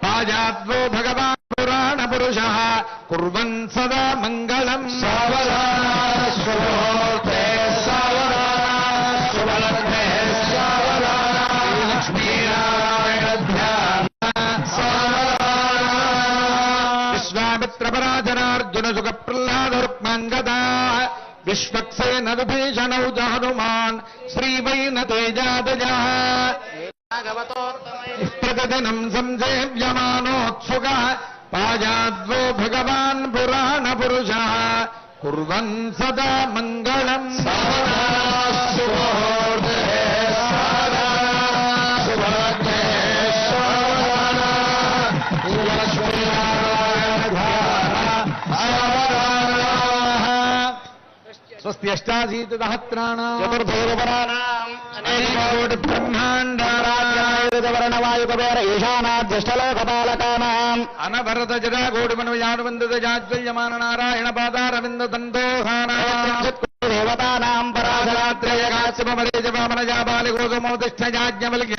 पाजाद्वो भगवान् पुराणपुरुषः कुर्वन् सदा मङ्गलम् विश्वामित्रपराजनार्जुन सुख प्रह्लादरुक्माङ्गदा विश्वक्सेन विभीषणौ च हनुमान् श्रीवैनतेजादजः प्रतिदिनं संसेव्यमानोत्सुकः पाजाद्वो भगवान् पुराणपुरुषः कुर्वन् सदा मङ्गलम् स्वस्त्यष्टाशीति सहस्राणाम् चतुर्भुवनानाम् ब्रह्माण्डाराज्ञायुधवर्णवायुकवेर ईशानाद्यष्टलोकपालकानाम् अनवरत जडाकोटिमनुयानुबन्धितजाज्वल्यमान नारायण पादारविन्द सन्तोषानाम् देवतानाम् पराशरात्रयगात्सुमरेजपामनजाबालिगोसमोतिष्ठजाज्ञवल्क्य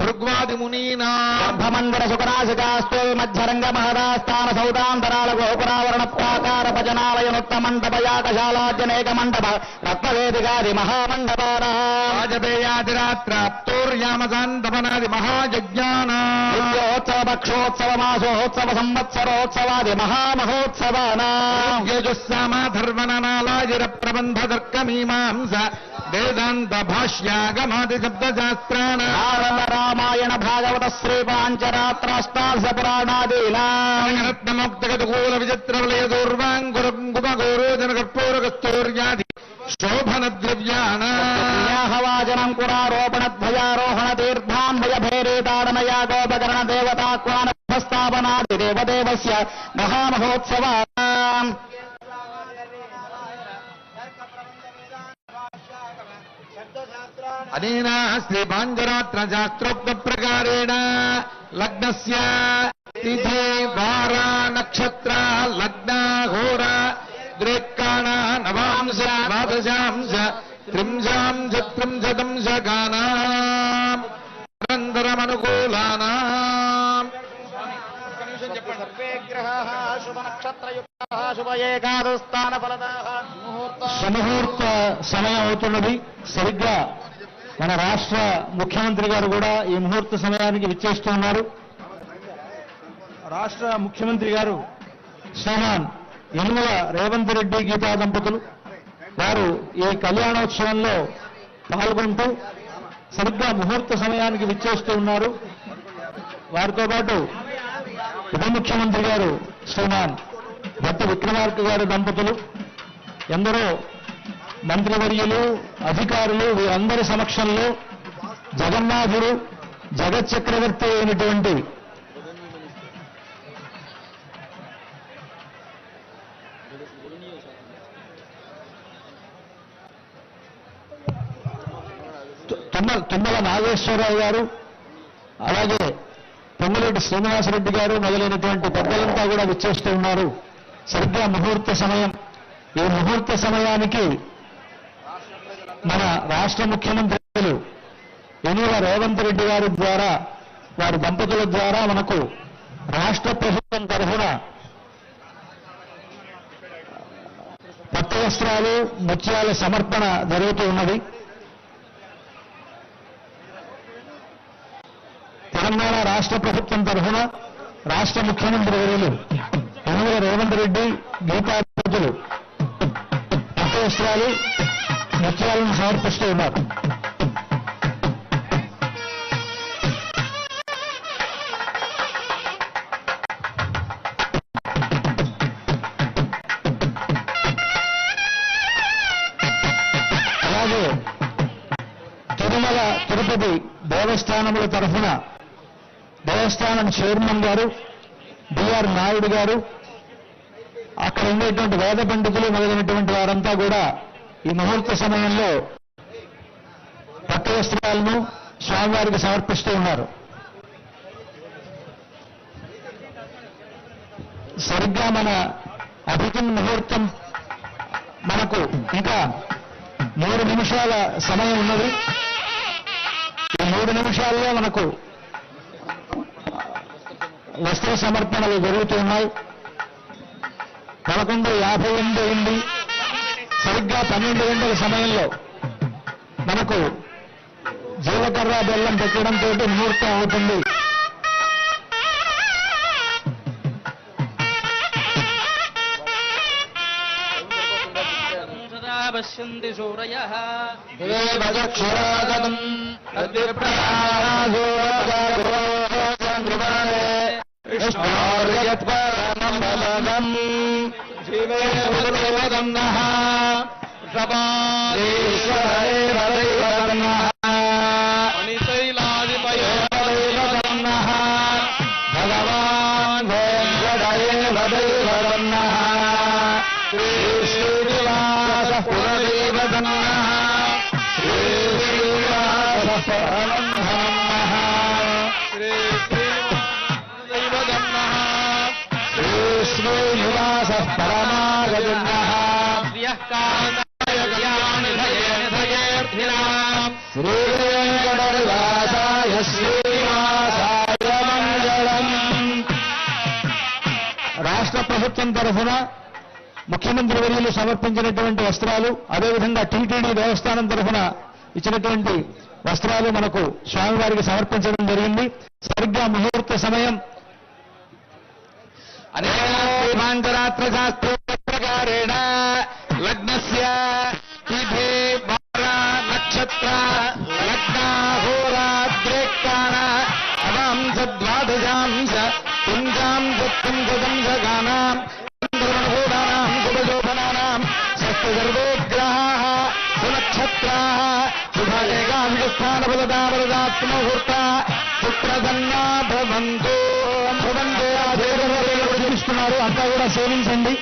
भृग्वादिमुनीनाम् ब्रह्ममन्दिर सुकराशिकास्तु मध्यरङ्ग महदास्थान सौदान्तराल गोपुरावरण प्राकार भजनालयनुत्तमण्डपयाकशालाद्यनेक मण्डप रत्नवेदिकादि महामण्डपानाम् वाजपेयादिरात्राप्तोर्यामसान्तपनादि महायज्ञानाम् नित्योत्सव पक्षोत्सव मासोत्सव संवत्सरोत्सवादि महामहोत्सवानाम् यजुस्सामाधर्वननालाजिर प्रबन्धतर्कमीमांस वेदान्त भाष्यागमादि शब्दशास्त्राणाम् रामायण भागवत श्री पाञ्चरात्राष्टादश पुराणादीनाम् रत्नमुक्तगतकूल विचित्रवलय दूर्वाङ्कुरङ्कुमगौरोजन कर्पूरकस्तूर्यादि शोभनद्रव्याणाम् कुरारोपणध्वजारोहण तीर्थान्वय भैरीताडनयागोपकरण देवताक्वानस्थापनादि देवदेवस्य महामहोत्सवानाम् अनेन श्री पाञ्चरात्र शास्त्रोक्त प्रकारेण लग्नस्य तिथि वार नक्षत्र लग्न होर द्रेक्काण नवांश द्वादशांश त्रिंशांश त्रिंशदंशकानाम् निरन्तरमनुकूलानाम् सर्वे ग्रहाः शुभ नक्षत्रयुक्ताः शुभ एकादस्थान फलदाः సుముహూర్త సమయం అవుతున్నది. సరిగ్గా మన రాష్ట్ర ముఖ్యమంత్రి గారు కూడా ఈ ముహూర్త సమయానికి విచ్చేస్తూ ఉన్నారు. రాష్ట్ర ముఖ్యమంత్రి గారు శ్రీమాన్ యనుమల రేవంత్ రెడ్డి గీతా దంపతులు వారు ఈ కళ్యాణోత్సవంలో పాల్గొంటూ సరిగ్గా ముహూర్త సమయానికి విచ్చేస్తూ ఉన్నారు. వారితో పాటు ఉప ముఖ్యమంత్రి గారు శ్రీమాన్ భట్టి విక్రమార్క గారి దంపతులు, ఎందరో మంత్రివర్యులు, అధికారులు వీరందరి సమక్షంలో జగన్నాథుడు జగత్ చక్రవర్తి అయినటువంటి తుమ్మల నాగేశ్వరరావు గారు, అలాగే పొంగులేటి శ్రీనివాసరెడ్డి గారు మొదలైనటువంటి పెద్దలంతా కూడా విచ్చేస్తూ ఉన్నారు. సరిగ్గా ముహూర్త సమయం. ఈ ముహూర్త సమయానికి మన రాష్ట్ర ముఖ్యమంత్రులు యనుమల రేవంత్ రెడ్డి గారి ద్వారా, వారి దంపతుల ద్వారా మనకు రాష్ట్ర ప్రభుత్వం తరఫున పట్టు వస్త్రాలు, ముత్యాల సమర్పణ జరుగుతూ ఉన్నది. తెలంగాణ రాష్ట్ర ప్రభుత్వం తరఫున రాష్ట్ర ముఖ్యమంత్రి వర్యులు యనుమల రేవంత్ రెడ్డి గీతా దంపతులు పట్టు వస్త్రాలు, ముత్యాలను సమర్పిస్తూ ఉన్నారు. అలాగే తిరుమల తిరుపతి దేవస్థానముల తరఫున దేవస్థానం చైర్మన్ గారు బిఆర్ నాయుడు గారు, అక్కడ ఉండేటువంటి వేద పండితులు మొదలైనటువంటి వారంతా కూడా ఈ ముహూర్త సమయంలో పట్టు వస్త్రాలను స్వామివారికి సమర్పిస్తూ ఉన్నారు. సరిగ్గా మన అభిజిన్ ముహూర్తం మనకు ఇంకా 3 నిమిషాల సమయం ఉన్నది. ఈ 3 నిమిషాల్లో మనకు వస్త్ర సమర్పణలు జరుగుతున్నాయి. 11:58 అయింది. సరిగ్గా 12 గంటల సమయంలో మనకు జీలకర్ర బెల్లం పెట్టడంతో ముహూర్తం అవుతుంది. పశ్యంతి సూరయః భగవాన్ శ్రీనివాస పురదేవదన్నః శ్రీనివాస పరమహంసః శ్రీనివాస పరమాగజన్నః శ్రీవేంకటనివాసాయ శ్రీనివాసాయ మంగళం. రాష్ట్ర ప్రభుత్వం తరఫున ముఖ్యమంత్రి వర్యులు సమర్పించినటువంటి వస్త్రాలు, అదేవిధంగా టీటీడీ దేవస్థానం తరఫున ఇచ్చినటువంటి వస్త్రాలు మనకు స్వామివారికి సమర్పించడం జరిగింది. సరిగ్గా ముహూర్త సమయం అనేకాంతరాత్ర శాస్త్రోక్తప్రకారేణ లగ్నస్య తిథి వార నక్షత్ర లగ్నాహోరాద్రేక్కాన అవాంశ ద్వాదశాంశ పుంసాంశ చంద్రమణభూతానాం శుభశోభనానాం సర్వోగ్రహాః సునక్షత్రాः శుభేకాంశస్థానఫలదావరదాత్మముహూర్త పుత్రదన్నా భవంతు. చూపిస్తున్నారు, అంతా కూడా సేవించండి.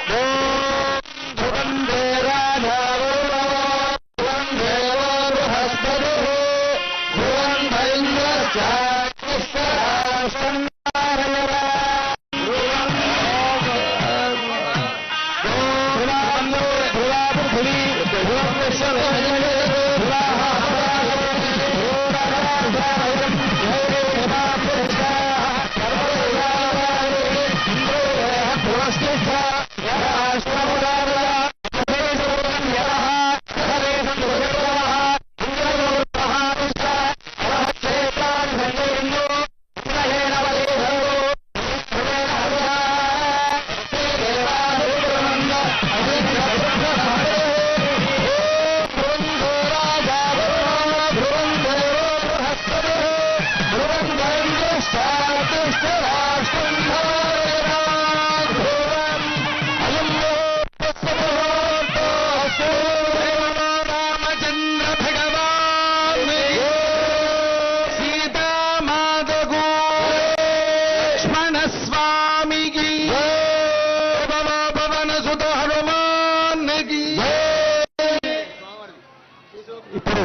ఇప్పుడు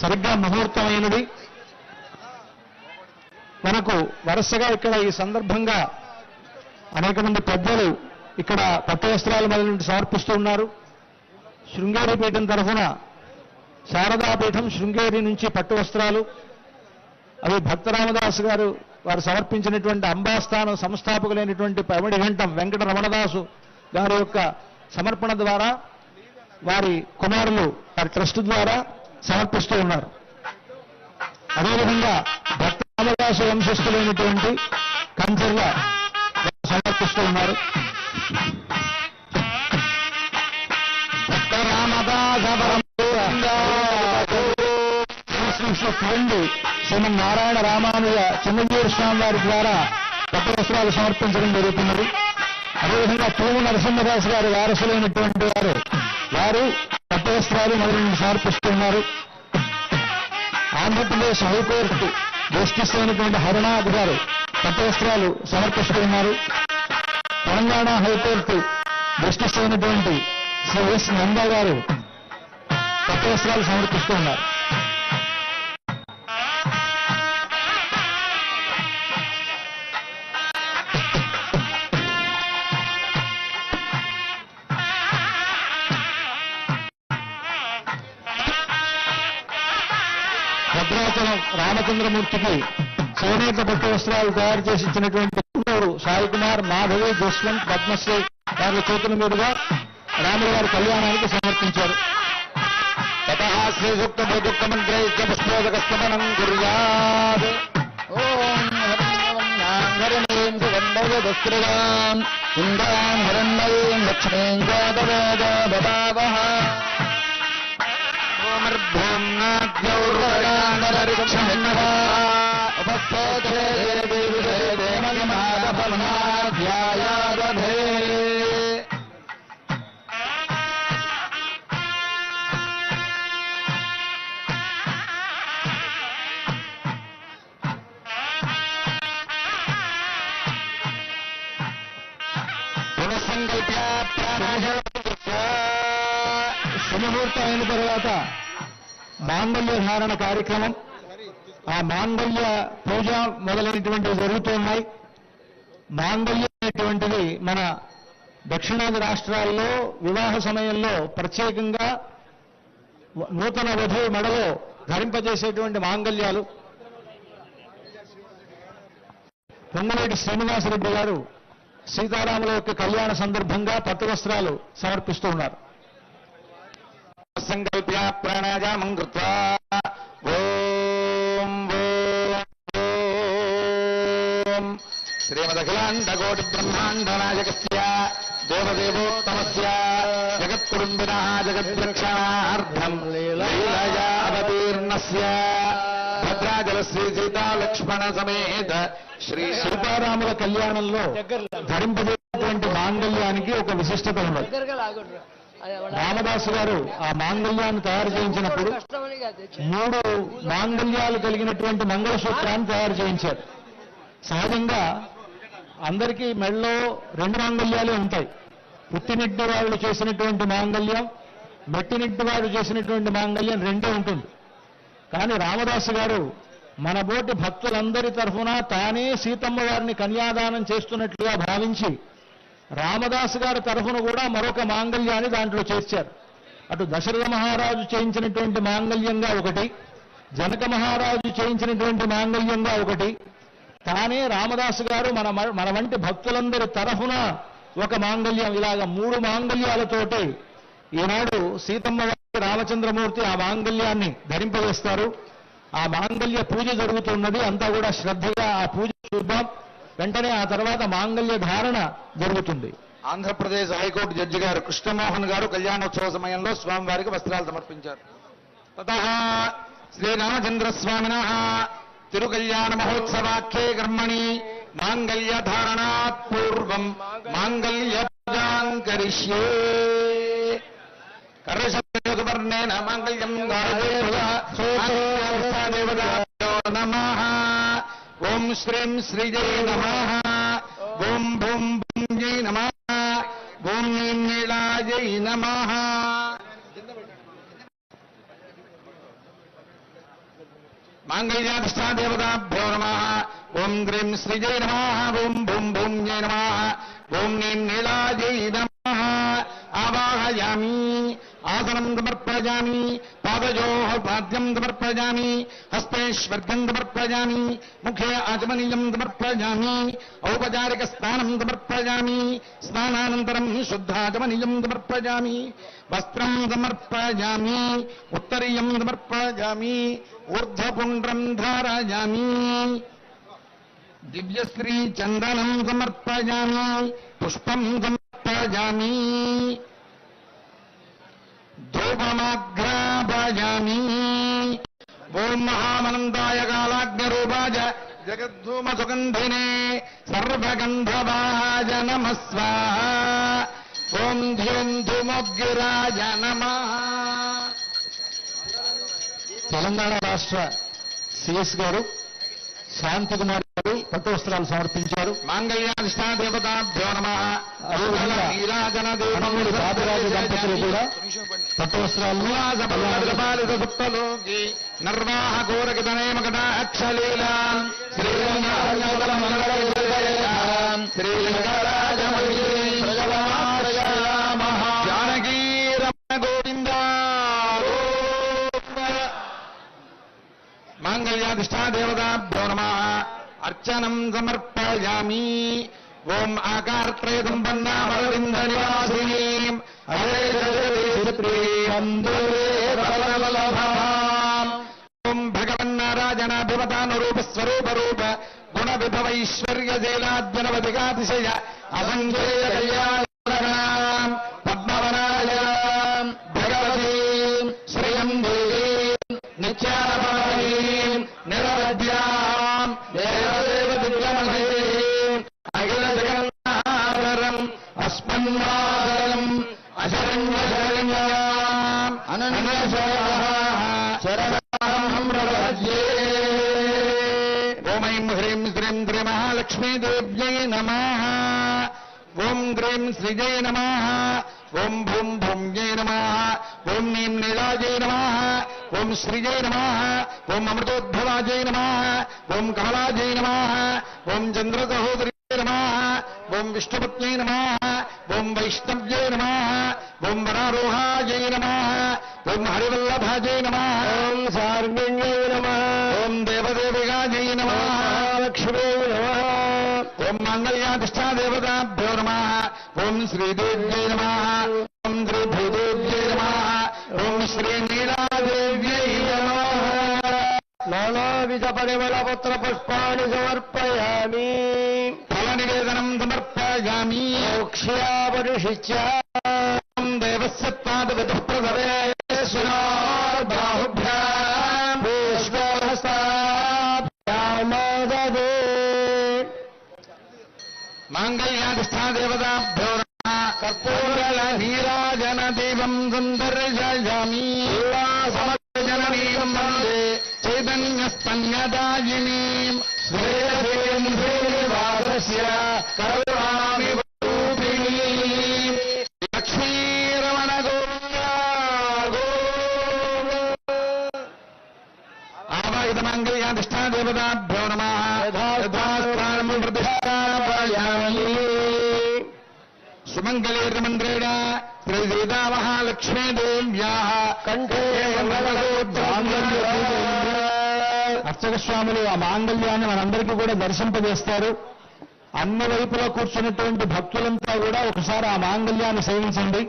సరిగ్గా ముహూర్తం అయినది. మనకు వరుసగా ఇక్కడ ఈ సందర్భంగా అనేక మంది పెద్దలు ఇక్కడ పట్టు వస్త్రాలు మొదలు సమర్పిస్తూ ఉన్నారు. శృంగేరి పీఠం తరఫున శారదాపీఠం శృంగేరి నుంచి పట్టు వస్త్రాలు, అవి భక్త రామదాసు గారు వారు సమర్పించినటువంటి అంబాస్థానం సంస్థాపకులైనటువంటి పమిడి ఘంటం వెంకట రమణదాసు గారి యొక్క సమర్పణ ద్వారా వారి కుమారులు వారి ట్రస్ట్ ద్వారా సమర్పిస్తూ ఉన్నారు. అదేవిధంగా భక్త రామదాసు వంశస్థులైనటువంటి కంచర్ల సమర్పిస్తూ ఉన్నారు. తండ్రి శ్రీమన్ నారాయణ రామానుజ చిన్నజీరు స్వామి వారి ద్వారా పట్టు వస్త్రాలు సమర్పించడం జరుగుతున్నది. అదేవిధంగా తూము నరసింహదాస్ గారి వారసులైనటువంటి వారు పట్టు వస్త్రాలు మొదలైన సమర్పిస్తున్నారు. ఆంధ్రప్రదేశ్ హైకోర్టు జస్టిస్ అయినటువంటి హరినాథ్ గారు పట్టు వస్త్రాలు సమర్పిస్తూ ఉన్నారు. తెలంగాణ హైకోర్టు జస్టిస్ అయినటువంటి శ్రీ ఎస్ నందా గారు పట్టు వస్త్రాలు సమర్పిస్తూ ఉన్నారు. అనంతరం రామచంద్రమూర్తికి చేనేత పట్టు వస్త్రాలు తయారు చేసి ఇచ్చినటువంటి సాయి కుమార్, మాధవి, జస్వంత్, పద్మశ్రీ వారి చేతుల మీదుగా రాముల వారి కళ్యాణానికి సమర్పించారు. తతః శ్రీసూక్త భూదుక్త మంత్రైశ్చ పుష్పోదకస్తమనం కుర్యాత్. ఓం హరిం సుగంధవదస్త్రిగాం ఇంద్రాం హరణ్మయీం లక్ష్మీం జాతవేదవః. ఓమర్భూమ్నాద్యౌర్వరాంగరిక్షణః ఉపస్థోతే దేవమాదఫలమాధ్యాయాదధే. శుభముహూర్తం అయిన తర్వాత మాంగళ్య ధారణ కార్యక్రమం, ఆ మాంగళ్య పూజ మొదలైనటువంటివి జరుగుతున్నాయి. మాంగళ్యం అనేటువంటిది మన దక్షిణాది రాష్ట్రాల్లో వివాహ సమయంలో ప్రత్యేకంగా నూతన వధువు మెడలో ధరింపజేసేటువంటి మాంగళ్యాలు. పొంగలేటి శ్రీనివాసరెడ్డి గారు సీతారాముల యొక్క కళ్యాణ సందర్భంగా పట్టు వస్త్రాలు సమర్పిస్తూ ఉన్నారు. సంకల్ప్య ప్రాణాయామం కృత్వా ఓం ఓం శ్రీమదఖిలాండకోటి బ్రహ్మాండ నాయకస్య దేవదేవోత్తమస్య జగత్కుటుంబినః జగద్రక్షణార్థం లీలయా అవతీర్ణస్య భద్రాచల శ్రీ సీతా లక్ష్మణ సమేత శ్రీ సీతారాముల కళ్యాణంలో ధరింపజేటువంటి మాంగళ్యానికి ఒక విశిష్టత ఉన్నది. రామదాసు గారు ఆ మాంగళ్యాన్ని తయారు చేయించినప్పుడు 3 మాంగళ్యాలు కలిగినటువంటి మంగళసూత్రాన్ని తయారు చేయించారు. సహజంగా అందరికీ మెళ్ళలో 2 మాంగళ్యాలే ఉంటాయి. పుట్టినింటి వాళ్ళు చేసినటువంటి మాంగళ్యం, మెట్టినింటి వాళ్ళు చేసినటువంటి మాంగళ్యం 2 ఉంటుంది. కానీ రామదాసు గారు మన బోటి భక్తులందరి తరఫున తానే సీతమ్మ వారిని కన్యాదానం చేస్తున్నట్లుగా భావించి రామదాసు గారి తరఫున కూడా మరొక మాంగళ్యాన్ని దాంట్లో చేర్చారు. అటు దశరథ మహారాజు చేయించినటువంటి మాంగళ్యంగా ఒకటి, జనక మహారాజు చేయించినటువంటి మాంగళ్యంగా ఒకటి, తానే రామదాసు గారు మన వంటి భక్తులందరి తరఫున ఒక మాంగళ్యం, ఇలాగ 3 మాంగళ్యాలతోటి ఈనాడు సీతమ్మ వారి రామచంద్రమూర్తి ఆ మాంగళ్యాన్ని ధరింపజేస్తారు. ఆ మాంగళ్య పూజ జరుగుతున్నది. అంతా కూడా శ్రద్ధగా ఆ పూజ చూద్దాం. వెంటనే ఆ తర్వాత మాంగళ్య ధారణ జరుగుతుంది. ఆంధ్రప్రదేశ్ హైకోర్టు జడ్జి గారు కృష్ణమోహన్ గారు కళ్యాణోత్సవ సమయంలో స్వామివారికి వస్త్రాలు సమర్పించారు. తతః శ్రీరామచంద్ర స్వామినః తిరుకళ్యాణ మహోత్సవాఖ్యే కర్మణి మాంగళ్య ధారణాత్ పూర్వం మాంగళ్య పూజాం కరిష్యే. కర్షవర్ణేన మాంగళ్యం దేవతాభ్యో నమః. ఓం శ్రీం శ్రీజై నమః. ఓం భూం భూంజై నమః. ఓం నీం నీలాజై నమః. మాంగళ్యాధిష్టాదేవతాభ్యో నమః. ఓం గ్రీం శ్రీజై నమః. ఓం భూం భూంజై నమః. ఓం నీం నీలాజై నమః. ఆవాహయామి, ఆసనం సమర్పయామి, పాదయోః పాద్యం సమర్పయామి, హస్తేష్వర్గం సమర్పయామి, ముఖే ఆచమనీయం సమర్పయామి, ఔపచారిక స్నానం సమర్పయామి, స్నానానంతరం శుద్ధాచమనీయం సమర్పయామి, వస్త్రం సమర్పయామి, ఉత్తరీయం సమర్పయామి, ఊర్ధ్వపుండ్రం ధారయామి, దివ్యశ్రీ చందనం సమర్పయామి, పుష్పం సమర్పయామి, ధూపమాఘ్రాపయామి. ఓం మహామనందాయ కాలాగ్నిరూపాయ జగద్ధూమ సుగంధినే సర్వగంధవాయ నమః స్వాహా. ఓం ధ్యూం ధూమోగ్గిరాయ నమః. తెలంగాణ రాష్ట్ర సిఎస్ గారు శాంతి కుమార్ గారు పట్టు వస్త్రాలు సమర్పించారు. మాంగళ్యాధిష్టాదేవతాభ్యో నమః. అదేవిధంగా కనమూరి బాబురాజు దంపతులు కూడా పట్టు వస్త్రాలను సుప్తలోకి నిర్వాహకోరకితనేమకటాక్షలీలా జానకీ రమణ గోవింద. మాంగళ్య మాంగళ్యాధిష్టాదేవతాభ్యో నమః అర్చనం సమర్పయామి. ఓం ఆకారత్రయ సంపన్నామరవింద నివాసినీం ఓం భగవన్నారాయణాభిమతానురూపస్వరూపరూప గుణ విభవైశ్వర్యశీలాద్యనవధికాతిశయ అసంఖ్యేయ కళ్యాణాం పద్మవనాయాం భగవతీం శ్రియం దేవీం నిత్యానపాయీం నిరవధ్యాం దేవదేవ దివ్యమహీం అఖిల జగన్నాథరం అస్మన్మాతరం అశరణ్యశరణ్యాం శరణం ప్రపద్యే. ఓం ఐం హ్రీం శ్రీం శ్రీ మహాలక్ష్మీదేవ్యై నమః. ఓం గ్రీం శ్రీజై నమః. ఓం భూం భూమ్యై నమః. ఓం నీం నీలాజై నమః. ఓం శ్రీజై నమః. ఓం అమృతోద్భవాజై నమః. ఓం కమలాజై నమః. ఓం చంద్రసహోదర్యై నమః. ఓం విష్ణుపత్న్యై నమః. ఓం వైష్ణవ్యై నమః. ఓం వరారోహాజై నమః. ఓం హరివల్లభాజై నమః. ఓం సార్వణ్యై నమః. ఓం దేవదేవిగాజై నమః. లక్ష్మీ నమః. ఓం మాంగళ్యాధిష్టాదేవతాభ్యో నమః. ఓం శ్రీదేవ్యై నమః. ఓం శ్రీభూదేవ్యై నమః. ఓం శ్రీనీలాదేవ్యై నమః. నానావిధ పరిమళ పత్ర పుష్పాణి సమర్పయామి. ఫల నివేదనం సమర్పయామి. మోక్ష్యాపరిషిచ్య దేవస్యత్వాద్ విదుః ప్రసవే బాహుభ్యాం పుష్పహస్తాభ్యామోదదే. మాంగళ్యాధిష్టాదేవతాభ్యో నమః. కర్పూర నీరాజన దీపం సుందర్శయామి. సమర్జననీయం వందే చైతన్యస్తన్యదాయినీం శ్రేయసీం శ్రీనివాసస్య కరుణామి రూపిణీం లక్ష్మీరమణ గోవిందా ఆవాహిత మాంగళ్యాధిష్టాదేవతాభ్యో నమః. యథాస్థానం ప్రతిష్ఠాపయామి. సుమంగళీర్మంత్రేణ శ్రీ సీతా మహాలక్ష్మీదేవ్యాః కంఠే అర్చక స్వాములు ఆ మాంగళ్యాన్ని మనందరికీ కూడా దర్శింపజేస్తారు. అన్ని వైపులో కూర్చున్నటువంటి భక్తులంతా కూడా ఒకసారి ఆ మాంగళ్యాన్ని సేవించండి.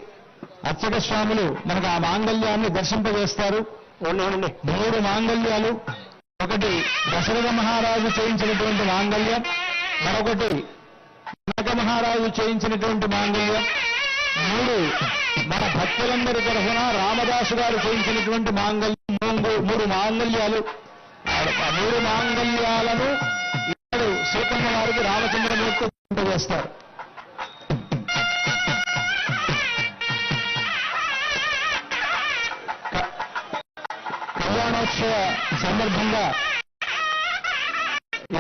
అర్చక స్వాములు మనకు ఆ మాంగళ్యాన్ని దర్శింపజేస్తారు. 3 మాంగళ్యాలు. ఒకటి దశరథ మహారాజు చేయించినటువంటి మాంగళ్యం, మరొకటి జనక మహారాజు చేయించినటువంటి మాంగళ్యం, 3 మన భక్తులందరి తరఫున రామదాసు గారు చేయించినటువంటి మాంగళ్యం. 3 మాంగళ్యాలు. ఆ 3 మాంగళ్యాలను ఇప్పుడు సీతమ్మ వారికి రామచంద్రమూర్తి చేస్తారు. కళ్యాణోత్సవ సందర్భంగా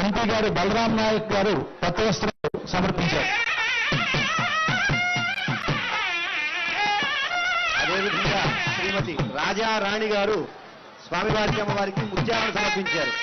ఎంపీ గారు బలరాం నాయక్ గారు కొత్త వస్త్రాలు సమర్పించారు. అదేవిధంగా శ్రీమతి రాజారాణి గారు స్వామివారికి అమ్మవారికి ముత్యాలను సమర్పించారు.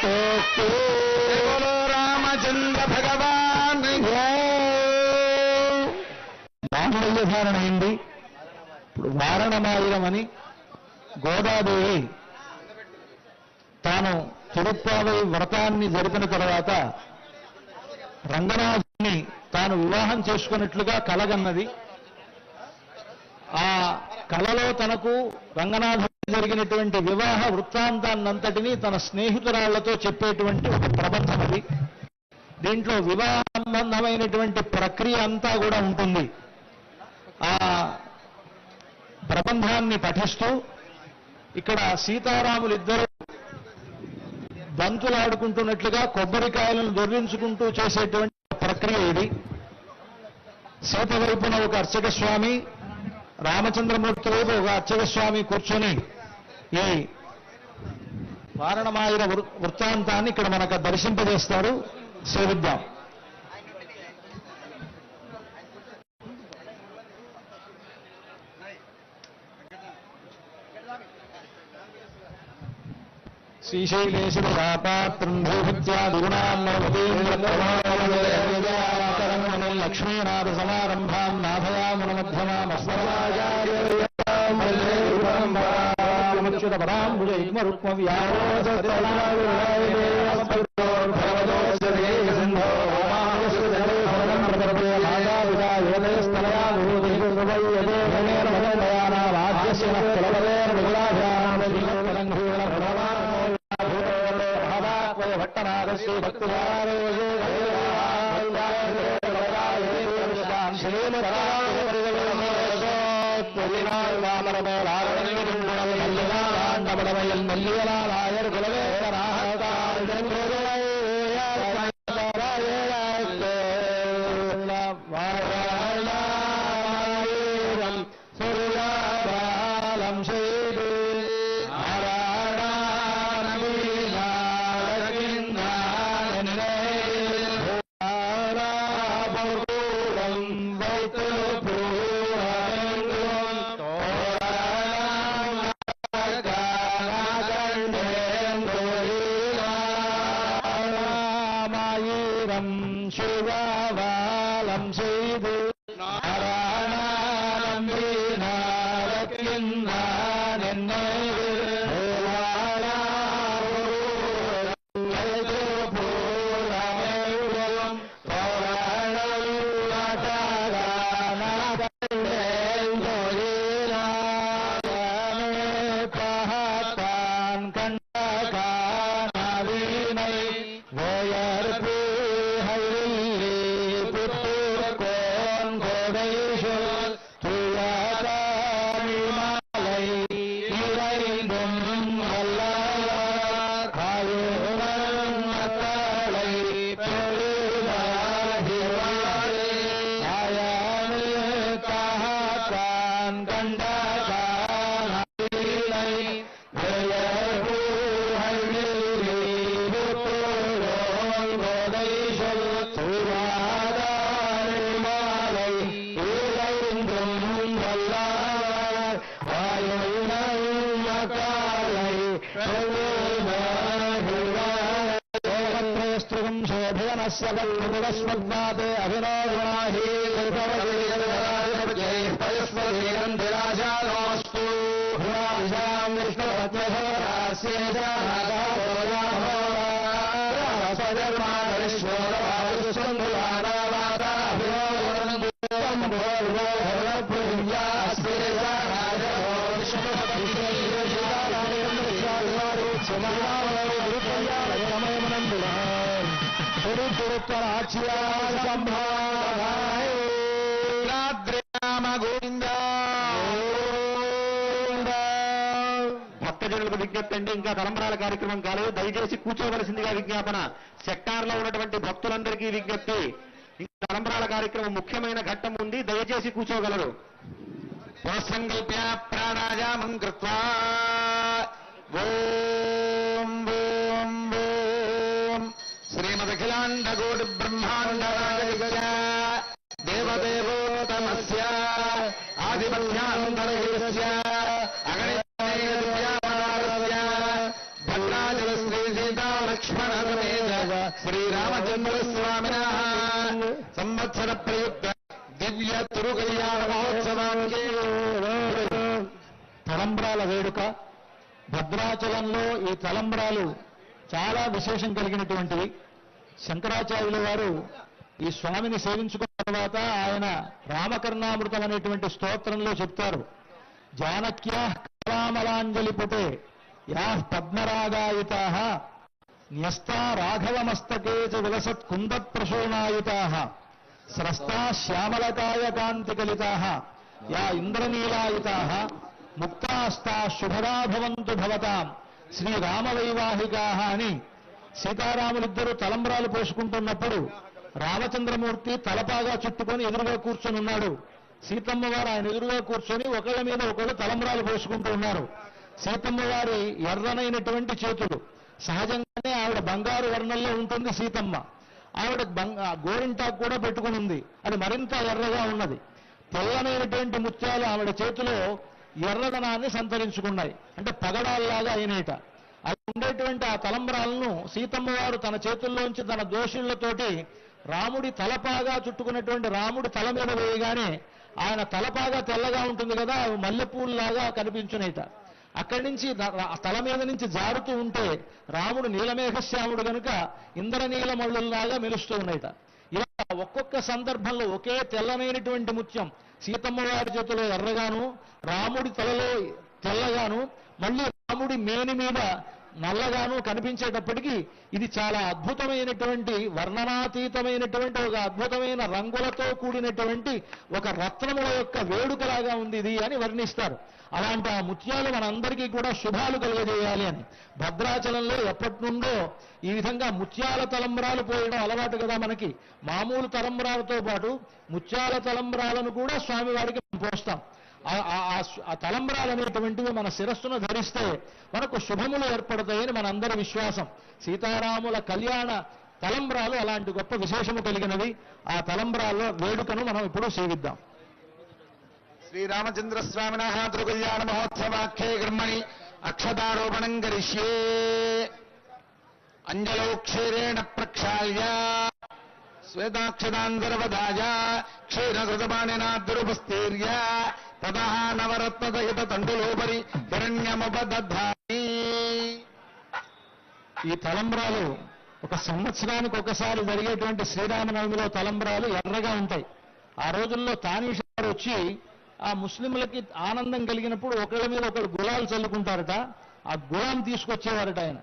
बोलो रामचंद्र भगवान మాంగళ్య ధారణ అయింది. ఇప్పుడు వారణమాయురమని గోదాదేవి తాను తిరుప్పావై వ్రతాన్ని జరిపిన తర్వాత రంగనాథుని తాను వివాహం చేసుకున్నట్లుగా కలగన్నది. ఆ కలలో తనకు రంగనాథుని జరిగినటువంటి వివాహ వృత్తాంతాన్నంతటినీ తన స్నేహితురాళ్లతో చెప్పేటువంటి ఒక ప్రబంధం అది. దీంట్లో వివాహ సంబంధమైనటువంటి ప్రక్రియ అంతా కూడా ఉంటుంది. ఆ ప్రబంధాన్ని పఠిస్తూ ఇక్కడ సీతారాములిద్దరూ బంతులాడుకుంటున్నట్లుగా కొబ్బరికాయలను దొర్లించుకుంటూ చేసేటువంటి ప్రక్రియ ఇది. సీత వైపున ఒక అర్చక స్వామి, రామచంద్రమూర్తి వైపు ఒక అర్చక స్వామి కూర్చొని ఈ వారణమాయుర వృత్తాంతాన్ని ఇక్కడ మనకు దర్శింపజేస్తారు. సేవిద్దాం. శ్రీశైలేశుడు రాపాత్రం భూభృత్యాదుగుణాం లక్ష్మీనాథ సమారంభాం నాథయామునమధ్యమామస్మరాచార్యముచ్యుత పరాంబుజ యుగ్మ రుక్మ భక్తజనులకు విజ్ఞప్తి అండి, ఇంకా తలంబరాల కార్యక్రమం కాలేదు, దయచేసి కూర్చోవలసిందిగా విజ్ఞాపన. సెక్టార్లో ఉన్నటువంటి భక్తులందరికీ విజ్ఞప్తి, ఇంకా తలంబరాల కార్యక్రమం ముఖ్యమైన ఘట్టం ఉంది, దయచేసి కూర్చోగలరు. సంకల్ప్య ప్రాణాయామం కృత్వా ఓం ఓం ఓం శ్రీమదఖిలాండకోటి బ్రహ్మాండ దేవదేవోతమస్య ఆదిమధ్యాంతరహితస్య అగణిత భద్రాచల శ్రీ సీతాలక్ష్మీ శ్రీరామచంద్ర స్వామిన సంవత్సర ప్రయుక్త దివ్య తిరుకల్యాణ మహోత్సవానికి తలంబ్రాల వేడుక భద్రాచలంలో ఈ తలంబ్రాలు చాలా విశేషం కలిగినటువంటివి. శంకరాచార్యుల వారు ఈ స్వామిని సేవించుకున్న తర్వాత ఆయన రామకర్ణామృతం అనేటువంటి స్తోత్రంలో చెప్తారు, జానక్యా కళామలాంజలి పుటే యా పద్మరాగాయుతా న్యస్తా రాఘవమస్తకే చ విలసత్ కుందప్రశోణాయుతా స్రస్తా శ్యామలకాయ కాంతికలితా యా ఇంద్రనీలాయుతా ముక్తాస్తా శుభదా భవంతు భవతాం శ్రీరామవైవాహికా అని సీతారాములిద్దరూ తలంబ్రాలు పోసుకుంటున్నప్పుడు రామచంద్రమూర్తి తలపాగా చుట్టుకొని ఎదురుగా కూర్చొని ఉన్నాడు. సీతమ్మ వారు ఆయన ఎదురుగా కూర్చొని ఒకళ్ళ మీద ఒకళ్ళు తలంబ్రాలు పోసుకుంటూ ఉన్నారు. సీతమ్మ వారి ఎర్రనైనటువంటి చేతులు, సహజంగానే ఆవిడ బంగారు వర్ణంలో ఉంటుంది సీతమ్మ. ఆవిడ గోరింటాకు కూడా పెట్టుకుని ఉంది, అది మరింత ఎర్రగా ఉన్నది. తెల్లనైనటువంటి ముత్యాలు ఆవిడ చేతిలో ఎర్రదనాన్ని సంతరించుకున్నాయి, అంటే పగడాల్లాగా అయినేట. అలా ఉండేటువంటి ఆ తలంబ్రాలను సీతమ్మ వారు తన చేతుల్లోంచి తన దోషులతోటి రాముడి తలపాగా చుట్టుకున్నటువంటి రాముడి తల మీద వేయగానే ఆయన తలపాగా తెల్లగా ఉంటుంది కదా, మల్లెపూల్లాగా కనిపించునేట. అక్కడి నుంచి తల మీద నుంచి జారుతూ ఉంటే రాముడు నీలమేఘశ్యాముడు కనుక ఇంద్రనీలమళ్ళుల్లాగా మెలుస్తూ ఉన్నాయిట. ఇలా ఒక్కొక్క సందర్భంలో ఒకే తెల్లనైనటువంటి ముత్యం సీతమ్మ వారి చేతిలో ఎర్రగాను, రాముడి తలలో తెల్లగాను, మళ్ళీ రాముడి మేని మీద నల్లగాను కనిపించేటప్పటికీ ఇది చాలా అద్భుతమైనటువంటి వర్ణనాతీతమైనటువంటి ఒక అద్భుతమైన రంగులతో కూడినటువంటి ఒక రత్నముల యొక్క వేడుకలాగా ఉంది ఇది అని వర్ణిస్తారు. అలాంటి ఆ ముత్యాలు మనందరికీ కూడా శుభాలు కలుగజేయాలి అని భద్రాచలంలో ఎప్పటి నుండో ఈ విధంగా ముత్యాల తలంబ్రాలు పోయడం అలవాటు కదా మనకి. మామూలు తలంబ్రాలతో పాటు ముత్యాల తలంబ్రాలను కూడా స్వామివారికి పోస్తాం. ఆ తలంబ్రాలు అనేటువంటివి మన శిరస్సును ధరిస్తే మనకు శుభములు ఏర్పడతాయని మనందరి విశ్వాసం. సీతారాముల కళ్యాణ తలంబ్రాలు అలాంటి గొప్ప విశేషము కలిగినవి. ఆ తలంబ్రాల వేడుకను మనం ఇప్పుడు సేవిద్దాం. శ్రీరామచంద్ర స్వామిన తిరుకల్యాణ మహోత్సవాఖ్యే కర్మణి అక్షతారోపణం కరిష్యే అంజలోక్షేరేణ ప్రక్షాళ్య శ్వేతాక్షతాంతరవదాయ క్షీరసృతపాణినా దురుపస్తీర్య తదః నవరత్నసహిత తండులోపరి హిరణ్యముపదధామి. ఈ తలంబ్రాలు ఒక సంవత్సరానికి ఒకసారి జరిగేటువంటి శ్రీరామనవమిలో తలంబ్రాలు ఎర్రగా ఉంటాయి. ఆ రోజుల్లో తానీషా గారు వచ్చి ఆ ముస్లింలకి ఆనందం కలిగినప్పుడు ఒకళ్ళ మీద ఒకళ్ళు గులాలు చల్లుకుంటారట. ఆ గులాం తీసుకొచ్చేవారట ఆయన.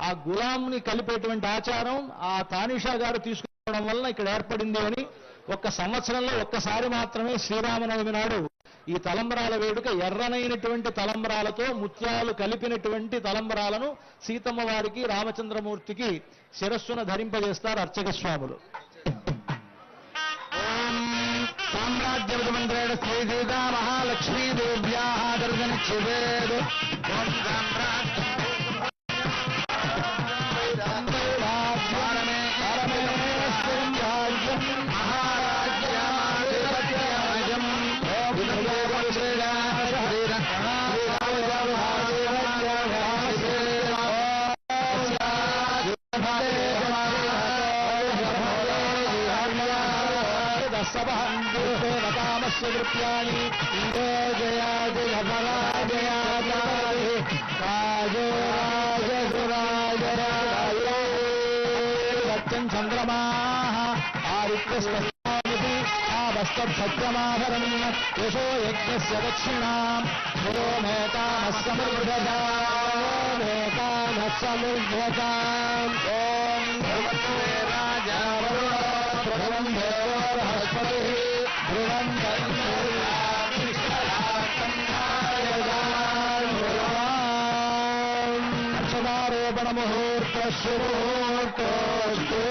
ఆ గులాంని కలిపేటువంటి ఆచారం ఆ తానీషా గారు తీసుకురావడం వలన ఇక్కడ ఏర్పడింది అని ఒక్క సంవత్సరంలో ఒక్కసారి మాత్రమే శ్రీరామనవమి నాడు ఈ తలంబ్రాల వేడుక ఎర్రనైనటువంటి తలంబ్రాలతో ముత్యాలు కలిపినటువంటి తలంబ్రాలను సీతమ్మ వారికి రామచంద్రమూర్తికి శిరస్సున ధరింపజేస్తారు అర్చక స్వాములు. సామ్రాజ్యమంత్రేణ శ్రీ సీతా మహాలక్ష్మీదేవ్యా దర్శనిచ్చేదు. ఓం సామ్రాజ్యం చంద్రమా ఆదిత్యస్పతి ఆవస్తభద్రమాభరం యశో యజ్ఞస్య దక్షిణాం యో మేకామస్సముర్ధ్వతాం ఓం రాజా ప్రథమం దేవో బృహస్పతి అక్షరారోపణ ముహూర్త శుభోర్తోస్తు.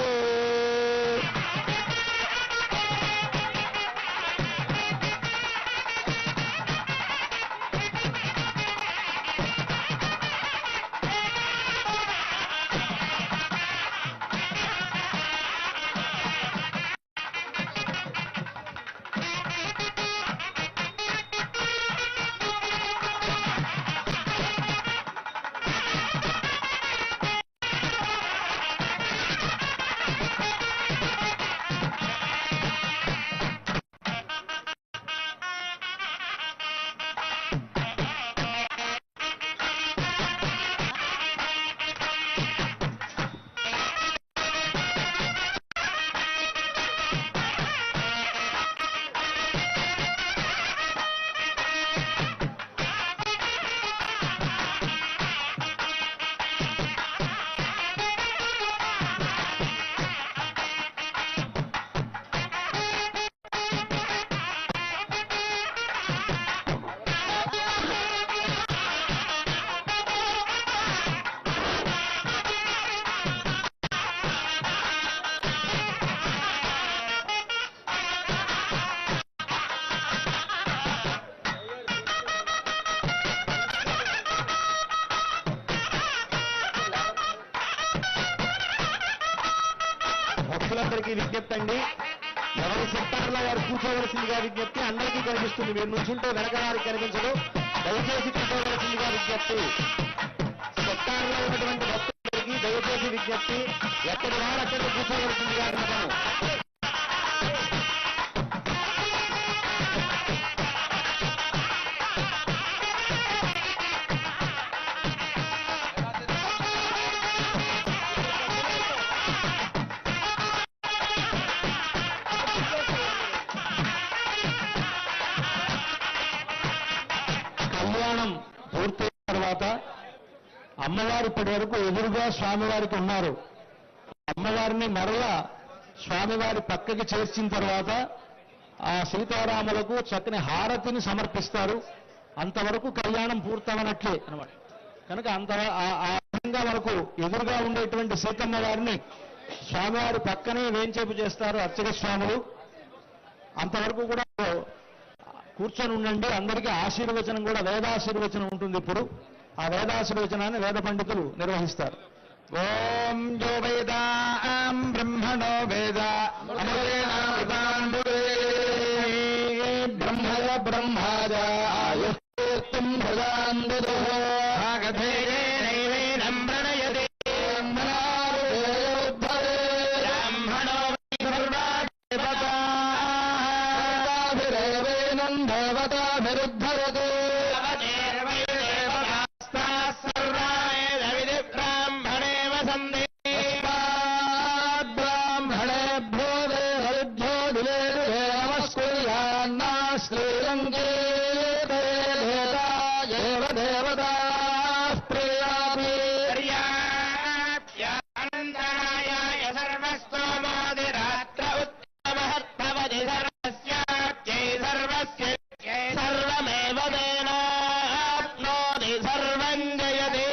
సభ్యులందరికీ విజ్ఞప్తి అండి. ఎవరి సెక్టార్లో వారు కూర్చోవలసిందిగా విజ్ఞప్తి. అందరికీ కనిపిస్తుంది, మీరు నుంచుంటే వెనక వారికి కనిపించదు. దయచేసి కూర్చోవలసిందిగా విజ్ఞప్తి. సెక్టార్లో ఉన్నటువంటి భక్తులందరికీ దయచేసి విజ్ఞప్తి, ఎక్కడి వారు అక్కడ కూర్చోవలసిందిగా అర్థము. కళ్యాణం పూర్తయిన తర్వాత అమ్మవారు ఇప్పటి వరకు ఎదురుగా స్వామివారికి ఉన్నారు. అమ్మవారిని మరలా స్వామివారి పక్కకి చేర్చిన తర్వాత ఆ సీతారాములకు చక్కని హారతిని సమర్పిస్తారు. అంతవరకు కళ్యాణం పూర్తవనట్లే అన్నమాట. కనుక ఆ విధంగా వరకు ఎదురుగా ఉండేటువంటి సీతమ్మ వారిని స్వామివారి పక్కనే వేంచేపు చేస్తారు అర్చక స్వాములు. అంతవరకు కూడా కూర్చొని ఉండండి. అందరికీ ఆశీర్వచనం కూడా వేదాశీర్వచనం ఉంటుంది. ఇప్పుడు ఆ వేదాశీర్వచనాన్ని వేద పండితులు నిర్వహిస్తారు. ఓం యో వేదాం బ్రహ్మణో వేద బ్రహ్మయ బ్రహ్మాజ ఆయుః భజాందుదో భాగధేనైవేనం ప్రణయతే బ్రాహ్మణో దేవతాభిరేవేనం దేవతాభిరుద్ధరతే బ్రాహ్మణేభ్యో దేవభ్యో దివేదే నమస్కుర్యాన్నా శ్రీరంగే దేవ దేవతా ప్రియామి అనంతరాయ సర్వస్తోమోదిరాత్ర ఉత్తమహత్భవతి సర్వస్యాఖ్యై సర్వస్య సర్వమేవ వేనాప్నోతి సర్వం జయతే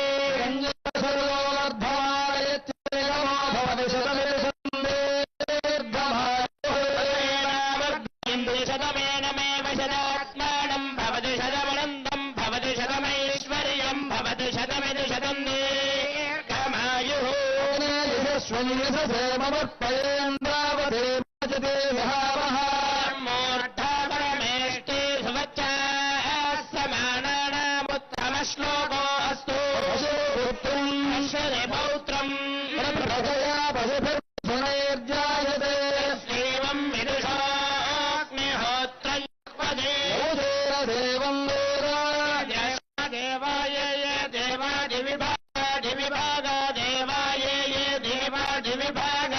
శతమేనమేవ శతాత్మానం భవతి శతమనందం భవతి శతమైశ్వర్యం భవతి శతమిది శతం దీర్ఘమాయుః మూర్ధాపరమేష్టి సువచ్చాసమానానాముత్తమ శ్లోకో అస్తు అశ్వతి పౌత్రం శ్రీవం విదుషోగ్నిహోత్రం దేవాయ దేవాదివిభాగ దేవాయ దేవాదివిభాగ దివిభాగ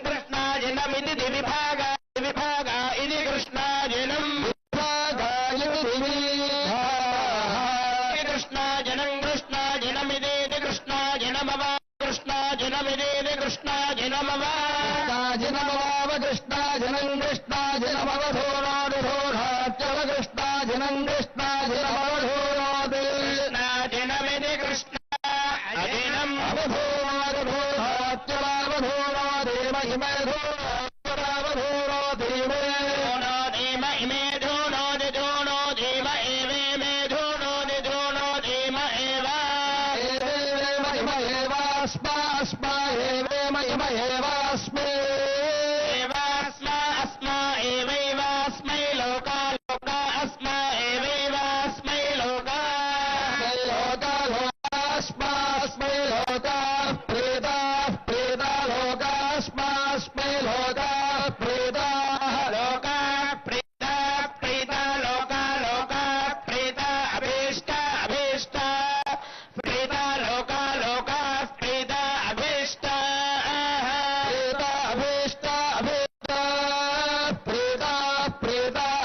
కృష్ణాజనమిది దివిభాగ ఇది కృష్ణాజనం కృష్ణాజనమిది కృష్ణాజనమవ కృష్ణాజనమిది కృష్ణాజనమవ కృష్ణాజనం కృష్ణాజనమవధోరాడుధోరాచల కృష్ణాజనం కృష్ణాజనమవధోరాది కృష్ణాజనమిది కృష్ణాజనం అవధోరాచలావధోరాదేవ ఇమే ధోరావధోరాదేవే దేమ ఇమే ధూనోది ధూనో దేవ ఏవే మే ధూనోది ధూనో దేమ ఏవా ఏవాస్మా ఏవాస్మే अस्मा एवैवास्मै लोका अस्मा एवैवास्मै लोका लोकास्मै लोका प्रेता लोकास्मै लोका प्रेता लोका प्रेता लोका प्रेता अभीष्टा प्रेता लोका प्रेता अभीष्टा प्रेता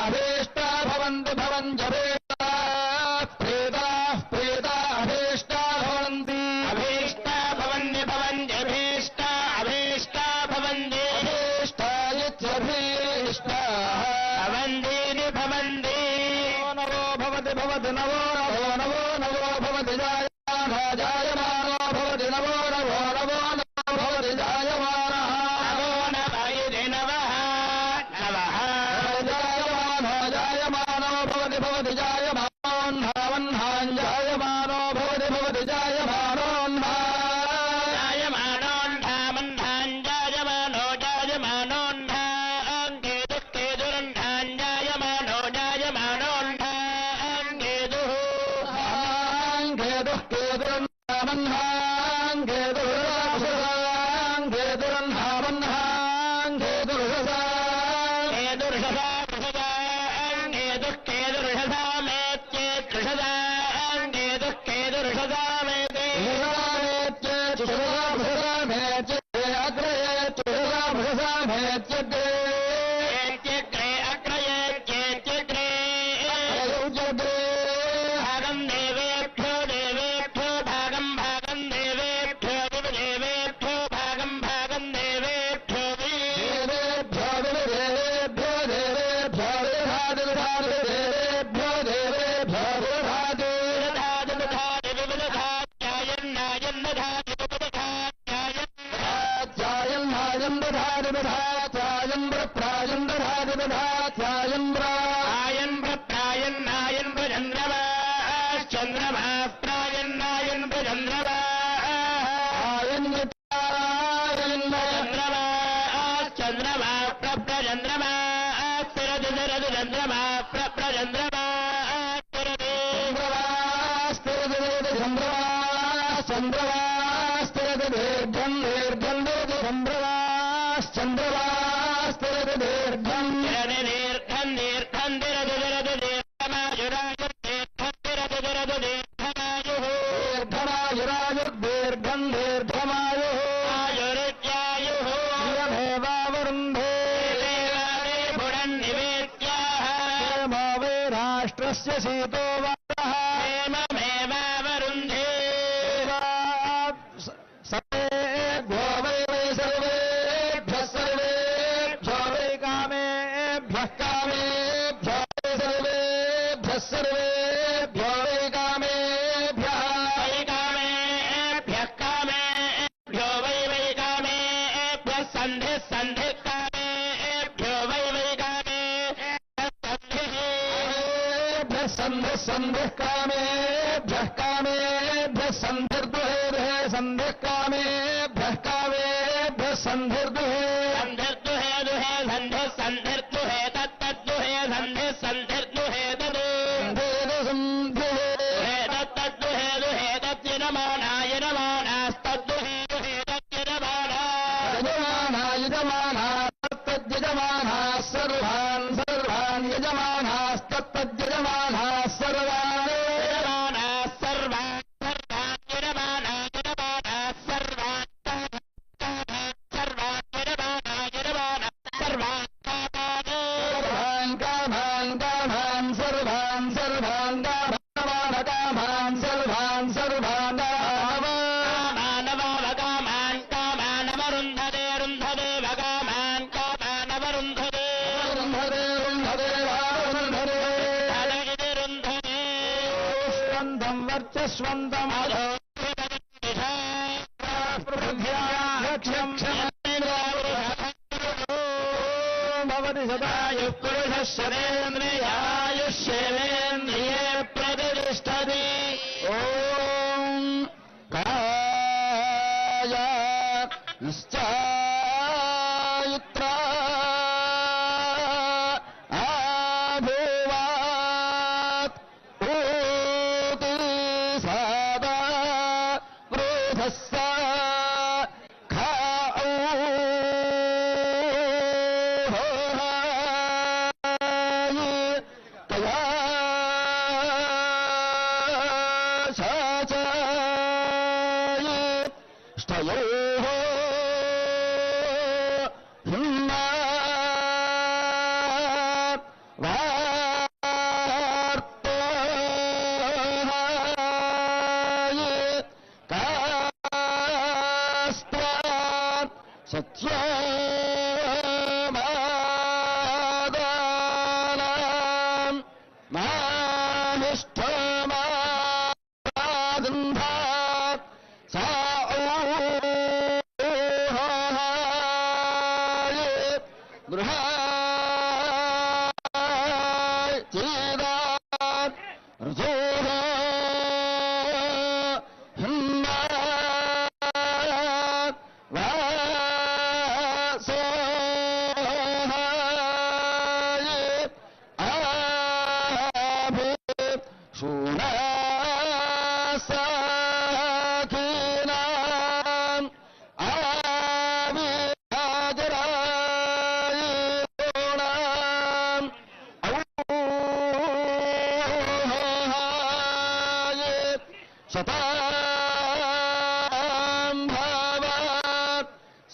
अभीष्टा भवन्ति प्रेता अभीष्टा भवन्ति अभीष्टा भवन्ति अभीष्टा भवन्ति अभीष्टा इत्यभीष्टा भवन्तीति भवन्ति नवो भवति नवो भवति जायमानो भवति नवो भवति जायमानः नवो नव इति नवः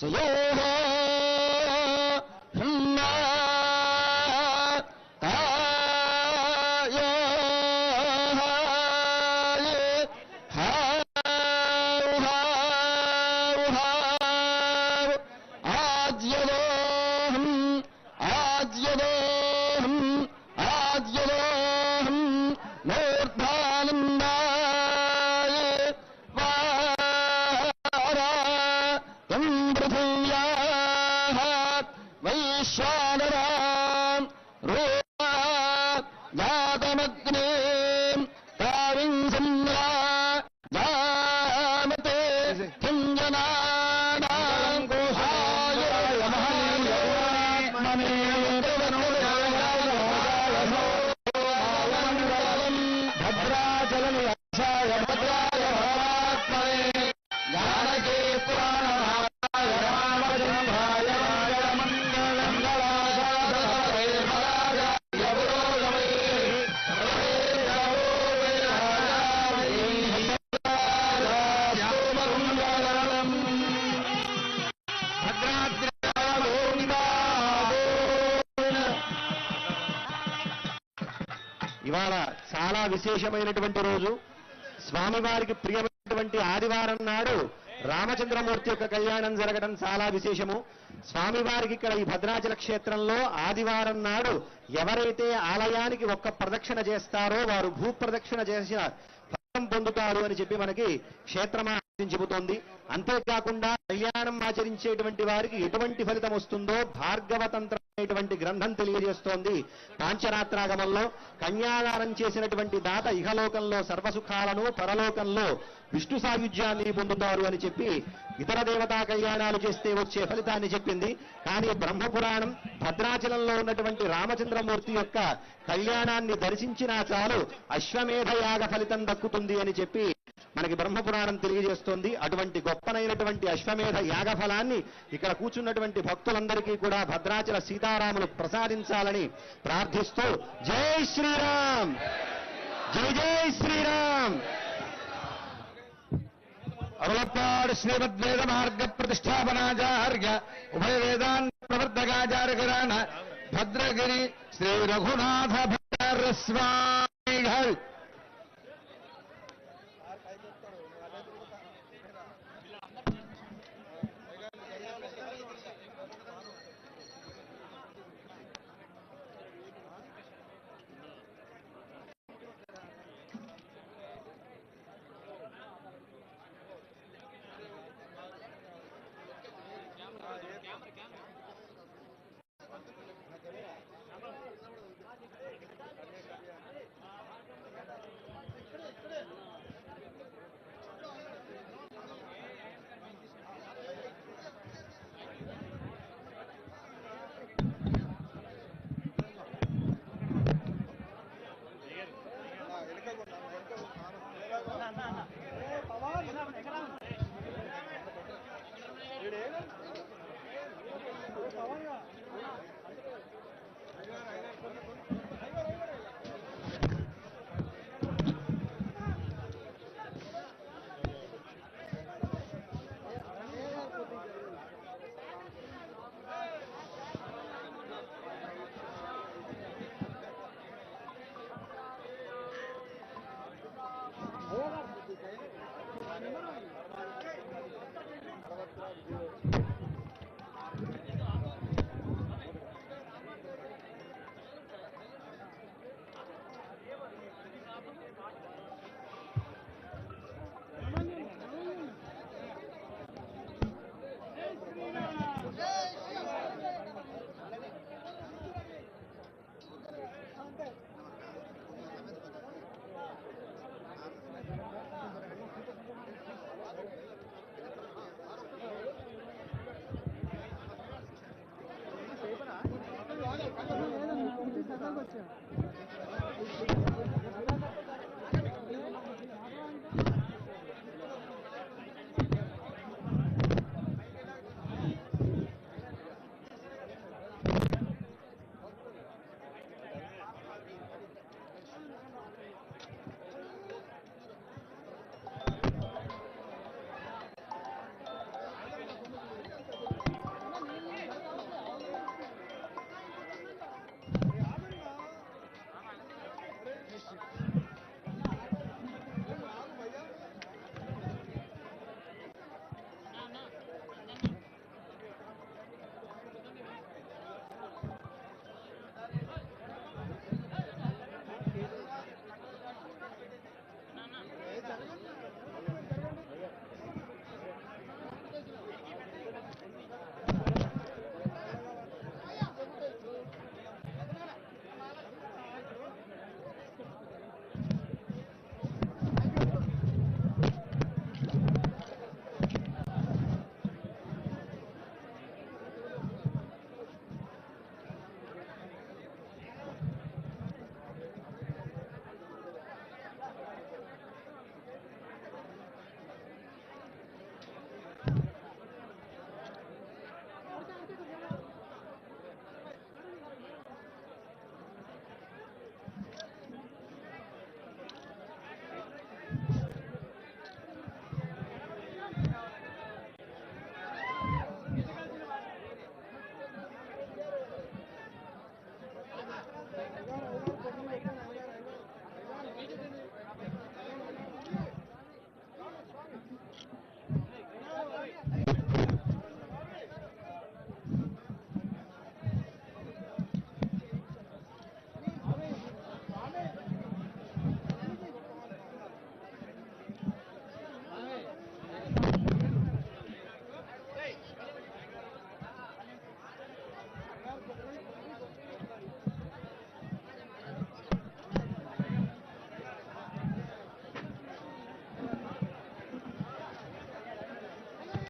సుయోః హ్నా వైశ్వానరాం రూపా యాతమగ్నే తావిం సంరా జామతే కింజనానాం కోశాయ మహనీయమనే భద్రాచలం యశాయ భద్రాయ భవాత్మనే జానకీ పురాణాయ రామచంద్రాయ ఇవాళ చాలా విశేషమైనటువంటి రోజు. స్వామివారికి ప్రియమైనటువంటి ఆదివారం నాడు రామచంద్రమూర్తి యొక్క కళ్యాణం జరగడం చాలా విశేషము. స్వామివారికి ఇక్కడ ఈ భద్రాచల క్షేత్రంలో ఆదివారం నాడు ఎవరైతే ఆలయానికి ఒక్క ప్రదక్షిణ చేస్తారో వారు భూప్రదక్షిణ చేసిన ఫలం పొందుతారు అని చెప్పి మనకి క్షేత్రమాహాత్మ్యం చెబుతోంది. అంతేకాకుండా కళ్యాణం ఆచరించేటువంటి వారికి ఎటువంటి ఫలితం వస్తుందో భార్గవతంత్రం అనేటువంటి గ్రంథం తెలియజేస్తోంది. పాంచరాత్రాగమంలో కన్యాదానం చేసినటువంటి దాత ఇహలోకంలో సర్వసుఖాలను, పరలోకంలో విష్ణు సాయుధ్యాన్ని పొందుతారు అని చెప్పి ఇతర దేవతా కళ్యాణాలు చేస్తే వచ్చే ఫలితాన్ని చెప్పింది. కానీ బ్రహ్మపురాణం భద్రాచలంలో ఉన్నటువంటి రామచంద్రమూర్తి యొక్క కళ్యాణాన్ని దర్శించినా చాలు అశ్వమేధ యాగ ఫలితం దక్కుతుంది అని చెప్పి మనకి బ్రహ్మపురాణం తెలియజేస్తోంది. అటువంటి గొప్పనైనటువంటి అశ్వమేధ యాగ ఫలాన్ని ఇక్కడ కూర్చున్నటువంటి భక్తులందరికీ కూడా భద్రాచల సీతారాములు ప్రసాదించాలని ప్రార్థిస్తూ జై శ్రీరామ్, జై జై శ్రీరామ్. అరుళప్పాడు శ్రీమద్వేద మార్గ ప్రతిష్టాపనాచార్య ఉభయ వేదాంత ప్రవర్తకాచార్య భద్రగిరి శ్రీ రఘునాథ భట్టార స్వామిகள்